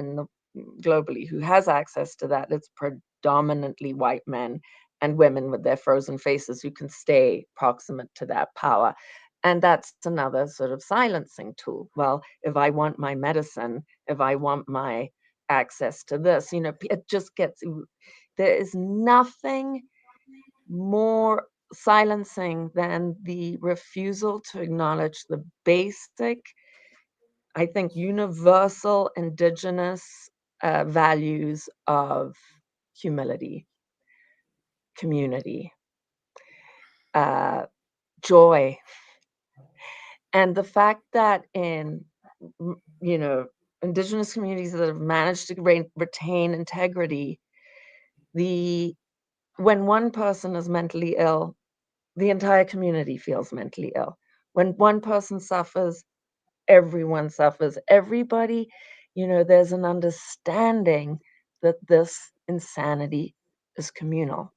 globally, who has access to that, it's predominantly white men and women with their frozen faces who can stay proximate to that power. And that's another sort of silencing tool. Well, if I want my medicine, if I want my access to this, it just gets, there is nothing more silencing than the refusal to acknowledge the basic, I think, universal indigenous values of humility, community, joy. And the fact that in, indigenous communities that have managed to retain integrity, when one person is mentally ill, the entire community feels mentally ill. When one person suffers, everyone suffers. Everybody, there's an understanding that this insanity is communal.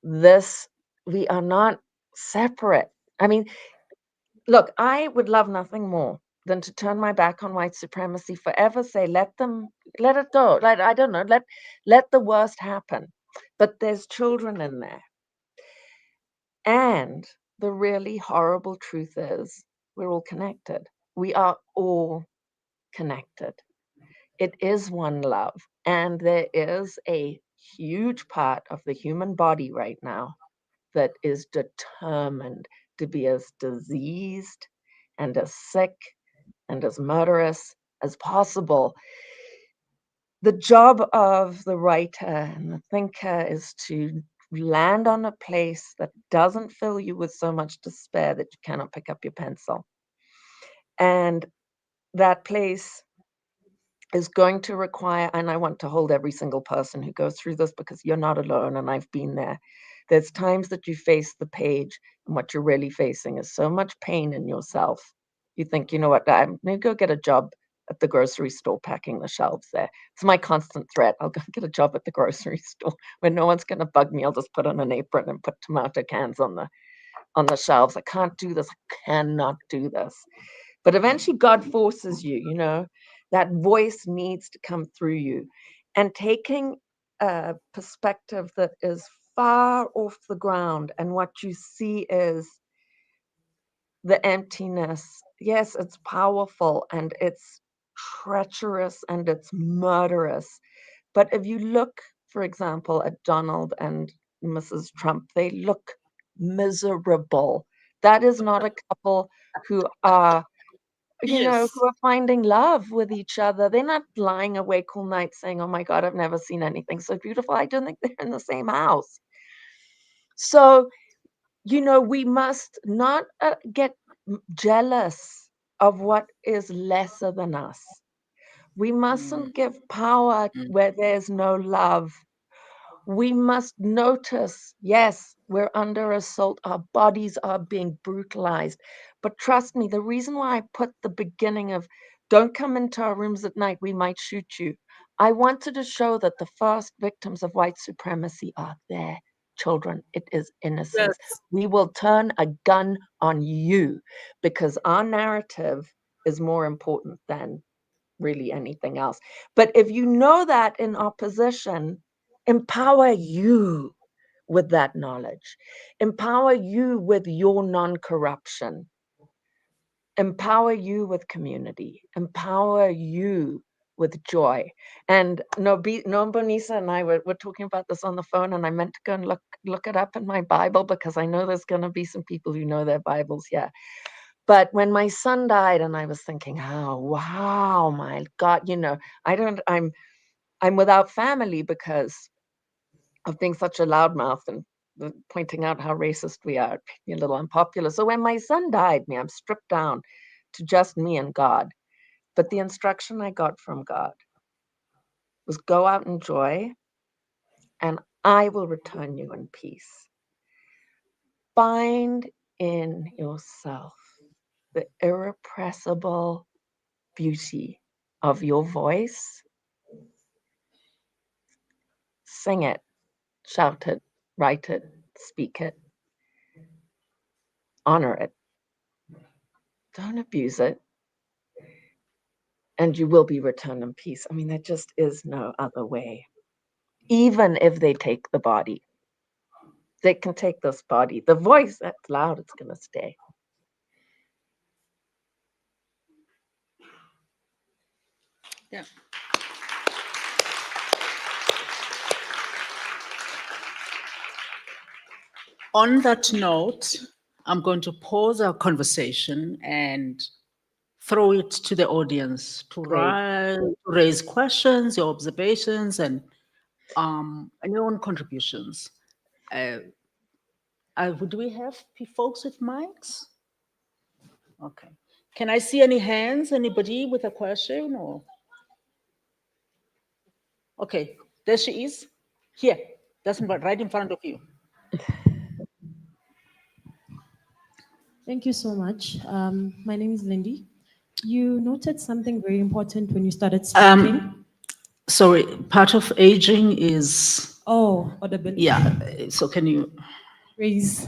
We are not separate. I mean, look, I would love nothing more than to turn my back on white supremacy forever, say, let it go. I don't know, let the worst happen. But there's children in there. And the really horrible truth is we're all connected. We are all connected. It is one love. And there is a huge part of the human body right now that is determined to be as diseased and as sick and as murderous as possible. The job of the writer and the thinker is to land on a place that doesn't fill you with so much despair that you cannot pick up your pencil. And that place is going to require, and I want to hold every single person who goes through this, because you're not alone, and I've been there. There's times that you face the page, and what you're really facing is so much pain in yourself. You think, you know what, I'm going to go get a job at the grocery store packing the shelves there. It's my constant threat. I'll go get a job at the grocery store. When no one's going to bug me, I'll just put on an apron and put tomato cans on the shelves. I can't do this. I cannot do this. But eventually God forces you, that voice needs to come through you. And taking a perspective that is far off the ground, and what you see is the emptiness. Yes, it's powerful and it's treacherous and it's murderous. But if you look, for example, at Donald and Mrs. Trump, they look miserable. That is not a couple who are Yes. who are finding love with each other. They're not lying awake all night saying, oh my God, I've never seen anything so beautiful. I don't think they're in the same house. So, we must not get jealous of what is lesser than us. We mustn't give power where there's no love. We must notice, yes, we're under assault. Our bodies are being brutalized. But trust me, the reason why I put the beginning of don't come into our rooms at night, we might shoot you. I wanted to show that the first victims of white supremacy are their children. It is innocence. Yes. We will turn a gun on you because our narrative is more important than really anything else. But if you know that in opposition, empower you with that knowledge, empower you with your non-corruption, empower you with community, empower you with joy. And Nombonisa and I were talking about this on the phone, and I meant to go and look it up in my Bible, because I know there's going to be some people who know their Bibles here. But when my son died, and I was thinking, oh wow, my God, I'm without family because of being such a loudmouth and pointing out how racist we are, being a little unpopular. So when my son died, I'm stripped down to just me and God. But the instruction I got from God was go out in joy, and I will return you in peace. Find in yourself the irrepressible beauty of your voice. Sing it, shout it, write it, speak it, honor it. Don't abuse it. And you will be returned in peace. I mean, there just is no other way. Even if they take the body, they can take this body. The voice that's loud, it's going to stay. Yeah. On that note, I'm going to pause our conversation and throw it to the audience to raise questions, your observations, and your own contributions. Do we have folks with mics? Okay. Can I see any hands? Anybody with a question or? Okay, there she is. Here, that's right in front of you. Thank you so much. My name is Lindy. You noted something very important when you started speaking. Sorry, part of aging is, Audibility. yeah, so can you? Raise.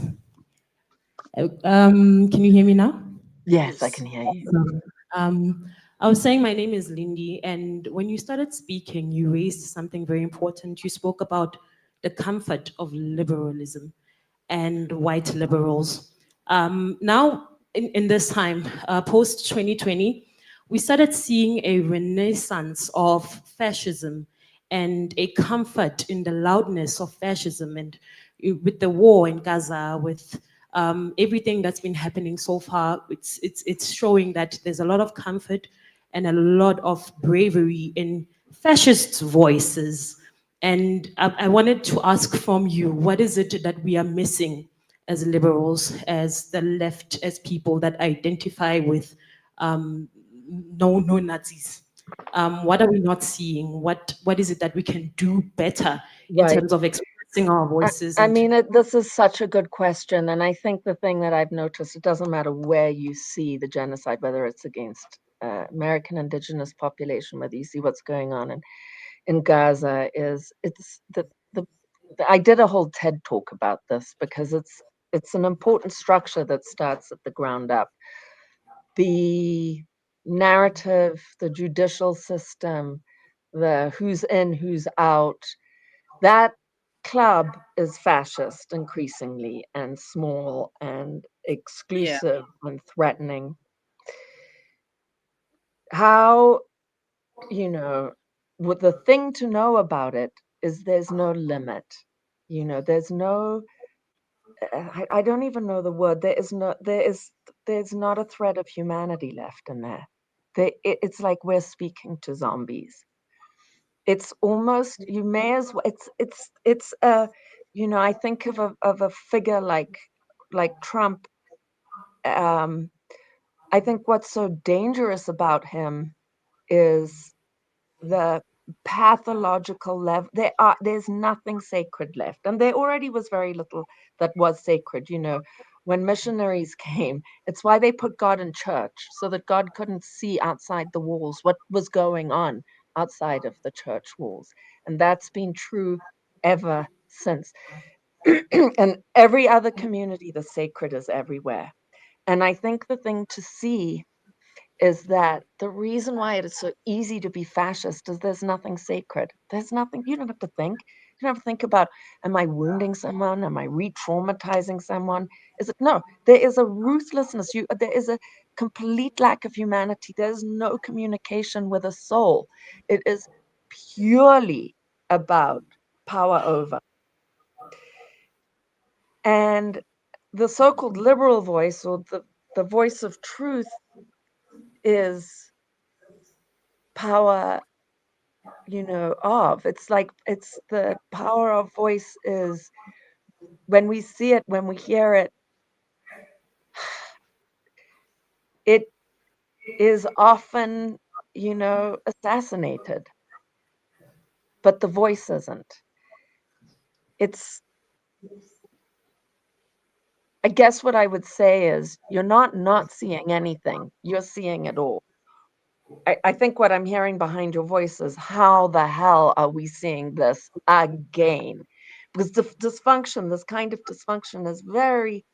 Can you hear me now? Yes, I can hear you. I was saying my name is Lindy, and when you started speaking, you raised something very important. You spoke about the comfort of liberalism and white liberals. Now, in this time, post 2020, we started seeing a renaissance of fascism and a comfort in the loudness of fascism, and with the war in Gaza, with everything that's been happening so far, it's showing that there's a lot of comfort and a lot of bravery in fascist voices. And I wanted to ask from you, what is it that we are missing as liberals, as the left, as people that identify with no Nazis? What are we not seeing? What is it that we can do better in terms of expressing our voices? I mean, this is such a good question. And I think the thing that I've noticed, it doesn't matter where you see the genocide, whether it's against American indigenous population, whether you see what's going on in Gaza, is I did a whole TED talk about this because it's an important structure that starts at the ground up. The narrative, the judicial system, the who's in, who's out, that club is fascist increasingly and small and exclusive and threatening. How, what the thing to know about it is there's no limit. There's no, I don't even know the word. There's not a thread of humanity left in there. It's like we're speaking to zombies. It's almost, you may as well, it's I think of a figure like Trump. I think what's so dangerous about him is the pathological level. There's nothing sacred left, and there already was very little that was sacred. When missionaries came, it's why they put God in church, so that God couldn't see outside the walls what was going on outside of the church walls. And that's been true ever since. And every other community, the sacred is everywhere. And I think the thing to see is that the reason why it is so easy to be fascist is there's nothing sacred. There's nothing, you don't have to think. You don't have to think about, am I wounding someone? Am I re-traumatizing someone? No, there is a ruthlessness. There is a complete lack of humanity. There's no communication with a soul. It is purely about power over. And the so-called liberal voice, or the voice of truth is power, you know, of. It's like, it's the power of voice is when we see it, when we hear it, it is often, you know, assassinated, but the voice isn't. It's, I guess what I would say is you're not seeing anything. You're seeing it all. I think what I'm hearing behind your voice is, how the hell are we seeing this again? Because dysfunction, this kind of dysfunction is very,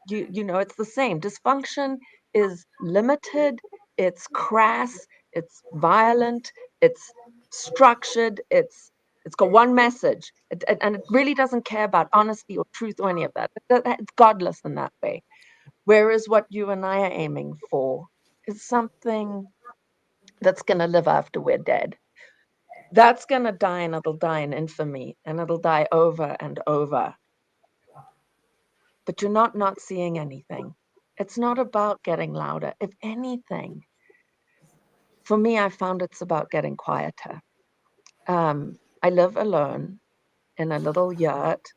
you know, it's the same. Dysfunction is limited, it's crass, it's violent, it's structured, it's got one message, and it really doesn't care about honesty or truth or any of that. It's godless in that way. Whereas what you and I are aiming for is something that's going to live after we're dead. That's going to die, and it'll die in infamy, and it'll die over and over. But you're not seeing anything. It's not about getting louder. If anything, for me, I found it's about getting quieter. I live alone in a little yurt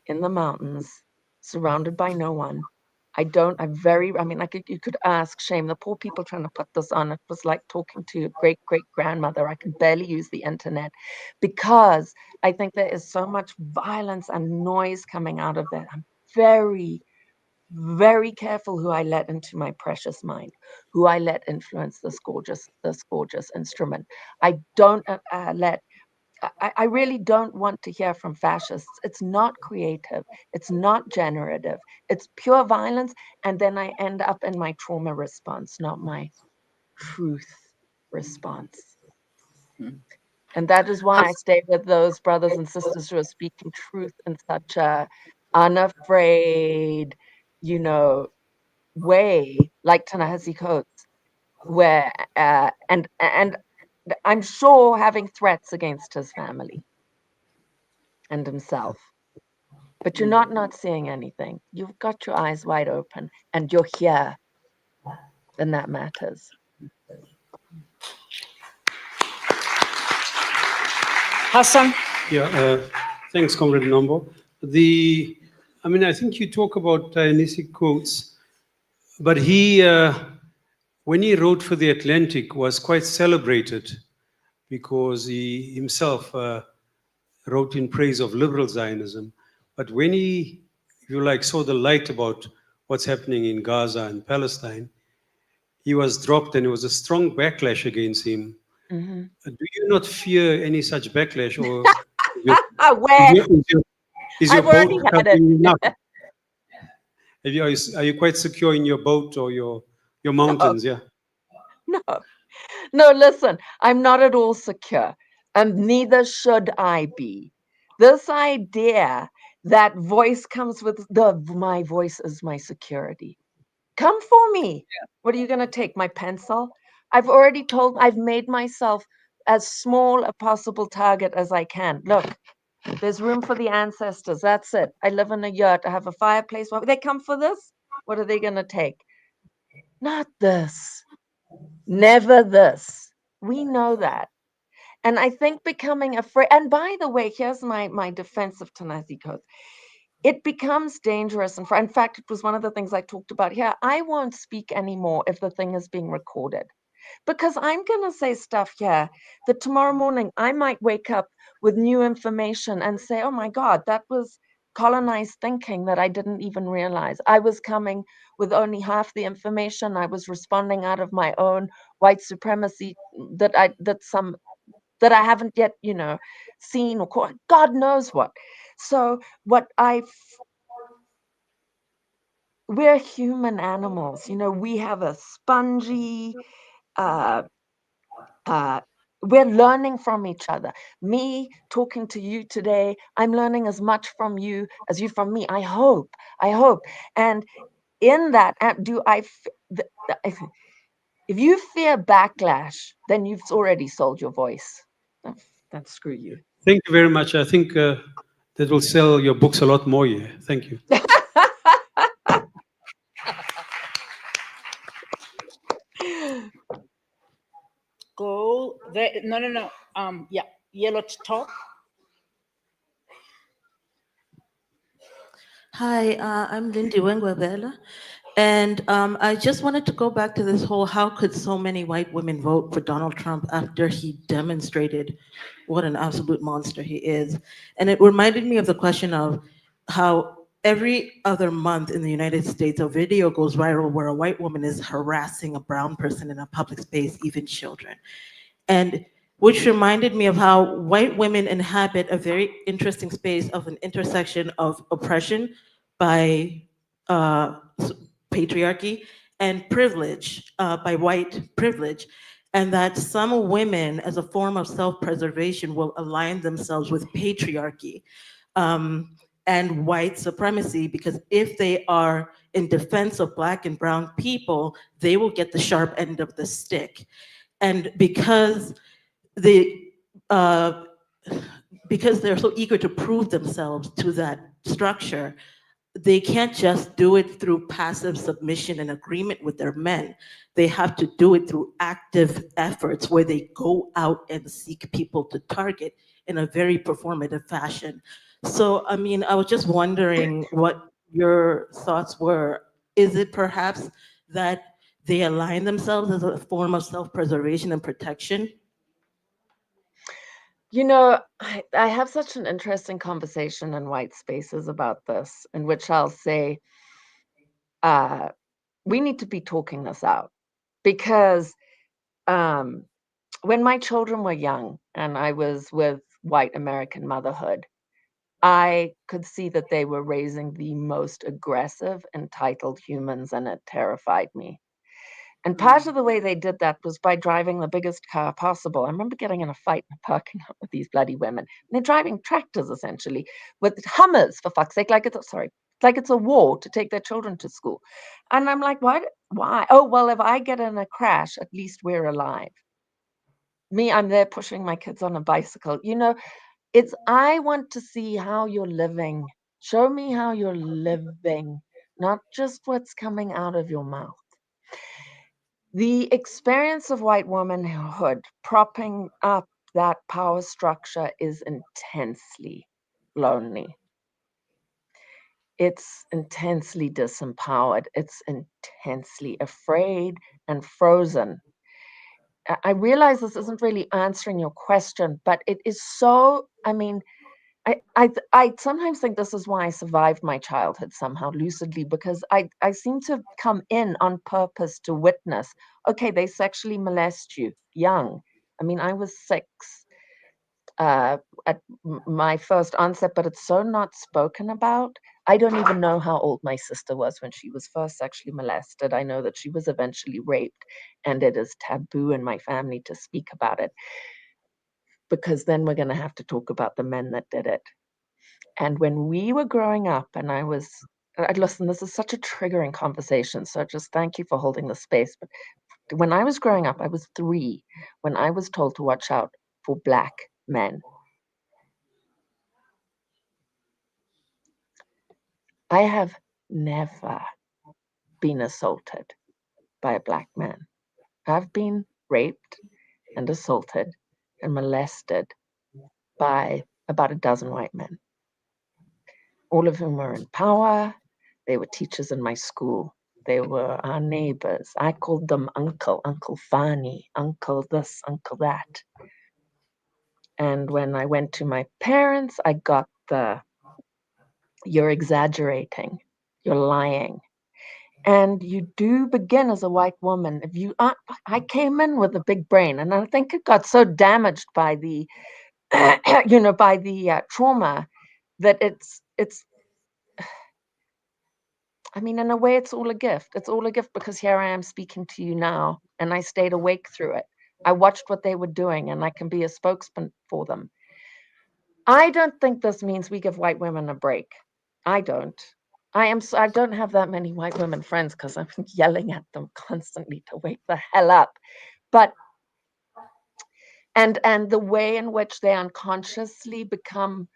in the mountains, surrounded by no one. I mean, like, you could ask Shame, the poor people trying to put this on. It was like talking to your great-great-grandmother. I can barely use the internet because I think there is so much violence and noise coming out of it. I'm very, very careful who I let into my precious mind, who I let influence this gorgeous instrument. I don't I really don't want to hear from fascists. It's not creative. It's not generative. It's pure violence. And then I end up in my trauma response, not my truth response. And that is why I stay with those brothers and sisters who are speaking truth in such a unafraid, you know, way, like Ta-Nehisi Coates, where and I'm sure having threats against his family and himself. But you're not seeing anything. You've got your eyes wide open and you're here. And that matters. Hassan? Yeah, thanks, Comrade Nombo. I mean, I think you talk about Ta-Nehisi Coates, but he, when he wrote for the Atlantic, was quite celebrated because he himself wrote in praise of liberal Zionism. But when he, if you like, saw the light about what's happening in Gaza and Palestine, he was dropped, and there was a strong backlash against him. Mm-hmm. Do you not fear any such backlash, or Where? is your I've already boat had covering it. enough? Are you quite secure in your boat or your mountains? Yeah. No, listen, I'm not at all secure, and neither should I be. This idea that voice comes with my voice is my security. Come for me. Yeah. What are you going to take? My pencil? I've made myself as small a possible target as I can. Look, there's room for the ancestors. That's it. I live in a yurt. I have a fireplace. They come for this? What are they going to take? Not this. Never this. We know that. And I think becoming afraid, and by the way, here's my defense of Ta-Nehisi Coates. It becomes dangerous. And in fact, it was one of the things I talked about here. I won't speak anymore if the thing is being recorded, because I'm going to say stuff here that tomorrow morning I might wake up with new information and say, oh my God, that was colonized thinking that I didn't even realize. I was coming with only half the information. I was responding out of my own white supremacy that I haven't yet, seen or caught. God knows what. So we're human animals. We have a spongy, we're learning from each other. Me talking to you today, I'm learning as much from you as you from me. I hope. And in that, if you fear backlash, then you've already sold your voice. Then screw you. Thank you very much. I think that will sell your books a lot more. Yeah. Thank you. No. Yeah, yellow top. Hi, I'm Lindy Wengwabela, and I just wanted to go back to this whole how could so many white women vote for Donald Trump after he demonstrated what an absolute monster he is. And it reminded me of the question of how every other month in the United States, a video goes viral where a white woman is harassing a brown person in a public space, even children. And which reminded me of how white women inhabit a very interesting space of an intersection of oppression by patriarchy and privilege by white privilege, and that some women, as a form of self-preservation, will align themselves with patriarchy and white supremacy, because if they are in defense of Black and brown people, they will get the sharp end of the stick. And they, uh, because they're so eager to prove themselves to that structure, they can't just do it through passive submission and agreement with their men. They have to do it through active efforts where they go out and seek people to target in a very performative fashion. So, I mean, I was just wondering what your thoughts were. Is it perhaps that they align themselves as a form of self-preservation and protection? You know, I have such an interesting conversation in white spaces about this, in which I'll say, we need to be talking this out, because when my children were young and I was with white American motherhood, I could see that they were raising the most aggressive, entitled humans, and it terrified me. And part of the way they did that was by driving the biggest car possible. I remember getting in a fight in a parking lot with these bloody women. And they're driving tractors, essentially, with Hummers, for fuck's sake, like it's a war to take their children to school. And I'm like, why? Why? Oh, well, if I get in a crash, at least we're alive. Me, I'm there pushing my kids on a bicycle. I want to see how you're living. Show me how you're living, not just what's coming out of your mouth. The experience of white womanhood propping up that power structure is intensely lonely. It's intensely disempowered. It's intensely afraid and frozen. I realize this isn't really answering your question, but it is so, I mean, I sometimes think this is why I survived my childhood somehow lucidly, because I seem to come in on purpose to witness, okay, they sexually molest you young. I mean, I was 6 at my first onset, but it's so not spoken about. I don't even know how old my sister was when she was first sexually molested. I know that she was eventually raped, and it is taboo in my family to speak about it, because then we're going to have to talk about the men that did it. And when we were growing up, and listen, this is such a triggering conversation, so just thank you for holding the space. But when I was growing up, I was 3 when I was told to watch out for Black men. I have never been assaulted by a Black man. I've been raped and assaulted and molested by about a dozen white men, all of whom were in power. They were teachers in my school. They were our neighbors. I called them Uncle Fani, Uncle this, Uncle that. And when I went to my parents, I got you're exaggerating, you're lying. And you do begin as a white woman. I came in with a big brain, and I think it got so damaged by the, by the trauma, that it's. I mean, in a way, it's all a gift. It's all a gift, because here I am speaking to you now, and I stayed awake through it. I watched what they were doing, and I can be a spokesman for them. I don't think this means we give white women a break. I don't. I don't have that many white women friends, because I'm yelling at them constantly to wake the hell up. But and the way in which they unconsciously become,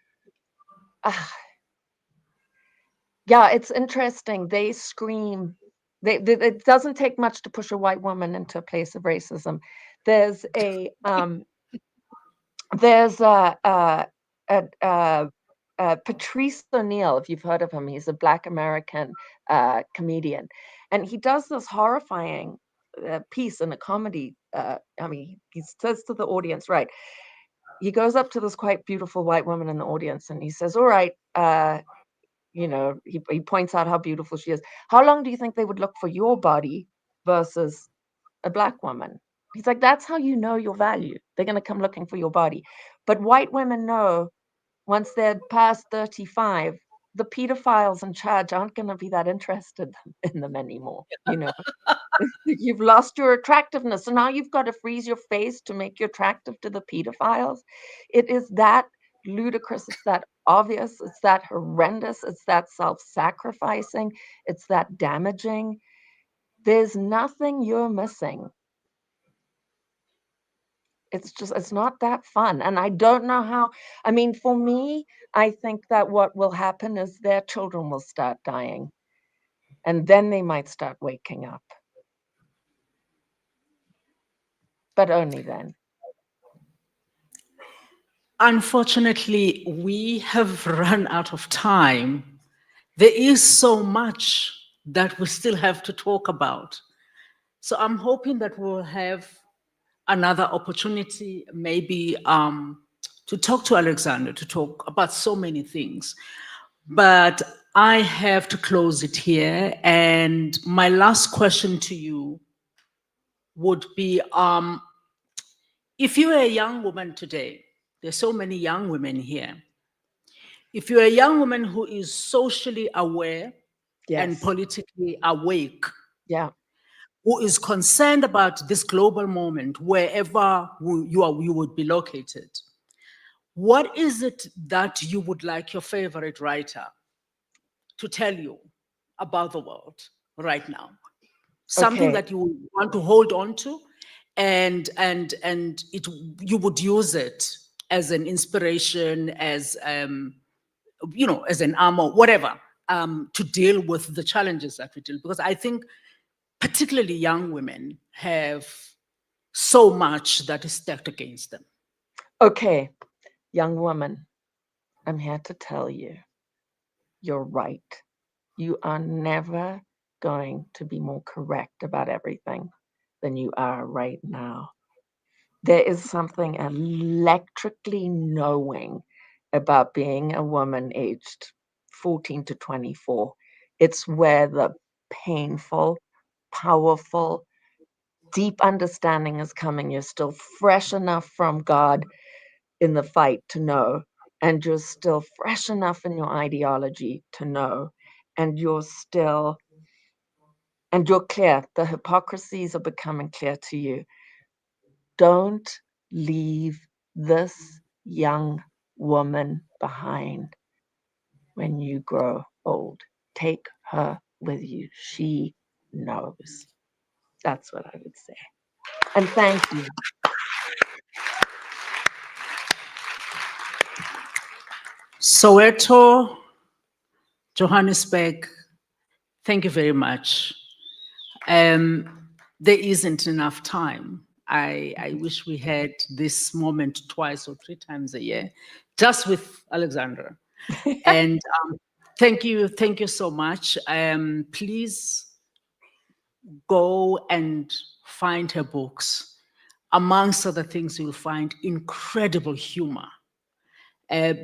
yeah, it's interesting. They scream. It doesn't take much to push a white woman into a place of racism. there's a Patrice O'Neill, if you've heard of him. He's a Black American comedian, and he does this horrifying piece in a comedy. He says to the audience, right? He goes up to this quite beautiful white woman in the audience, and he says, "All right, he points out how beautiful she is. How long do you think they would look for your body versus a Black woman?" He's like, "That's how you know your value. They're going to come looking for your body." But white women know once they're past 35, the pedophiles in charge aren't going to be that interested in them anymore. You've lost your attractiveness. So now you've got to freeze your face to make you attractive to the pedophiles. It is that ludicrous. It's that obvious. It's that horrendous. It's that self-sacrificing. It's that damaging. There's nothing you're missing. It's not that fun. And I don't know how, for me, I think that what will happen is their children will start dying. And then they might start waking up. But only then. Unfortunately, we have run out of time. There is so much that we still have to talk about. So I'm hoping that we'll have another opportunity, maybe to talk to Alexandra, to talk about so many things. But I have to close it here. And my last question to you would be, if you're a young woman today, there's so many young women here. If you're a young woman who is socially aware and politically awake, who is concerned about this global moment, wherever you would be located, what is it that you would like your favorite writer to tell you about the world right now? Something that you want to hold on to, and you would use it as an inspiration, as as an armor, whatever, to deal with the challenges that we deal. Because I think particularly young women have so much that is stacked against them. Okay, young woman, I'm here to tell you, you're right. You are never going to be more correct about everything than you are right now. There is something electrically knowing about being a woman aged 14 to 24. It's where the painful, powerful, deep understanding is coming. You're still fresh enough from God in the fight to know, and you're still fresh enough in your ideology to know, and you're clear. The hypocrisies are becoming clear to you. Don't leave this young woman behind when you grow old. Take her with you. She knows. That's what I would say. And thank you. Soweto, Johannesburg, thank you very much. There isn't enough time. I wish we had this moment twice or 3 times a year, just with Alexandra. And thank you so much. Please go and find her books. Amongst other things, you'll find incredible humor.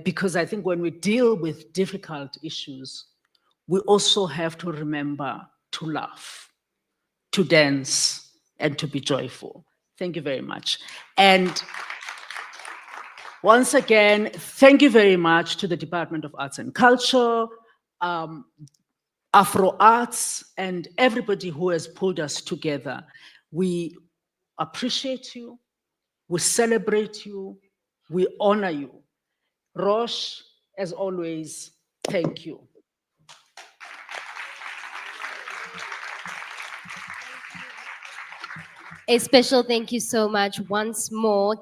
Because I think when we deal with difficult issues, we also have to remember to laugh, to dance, and to be joyful. Thank you very much. And once again, thank you very much to the Department of Arts and Culture, Afro Arts, and everybody who has pulled us together. We appreciate you, we celebrate you, we honor you. Rosh, as always, thank you. A special thank you so much once more.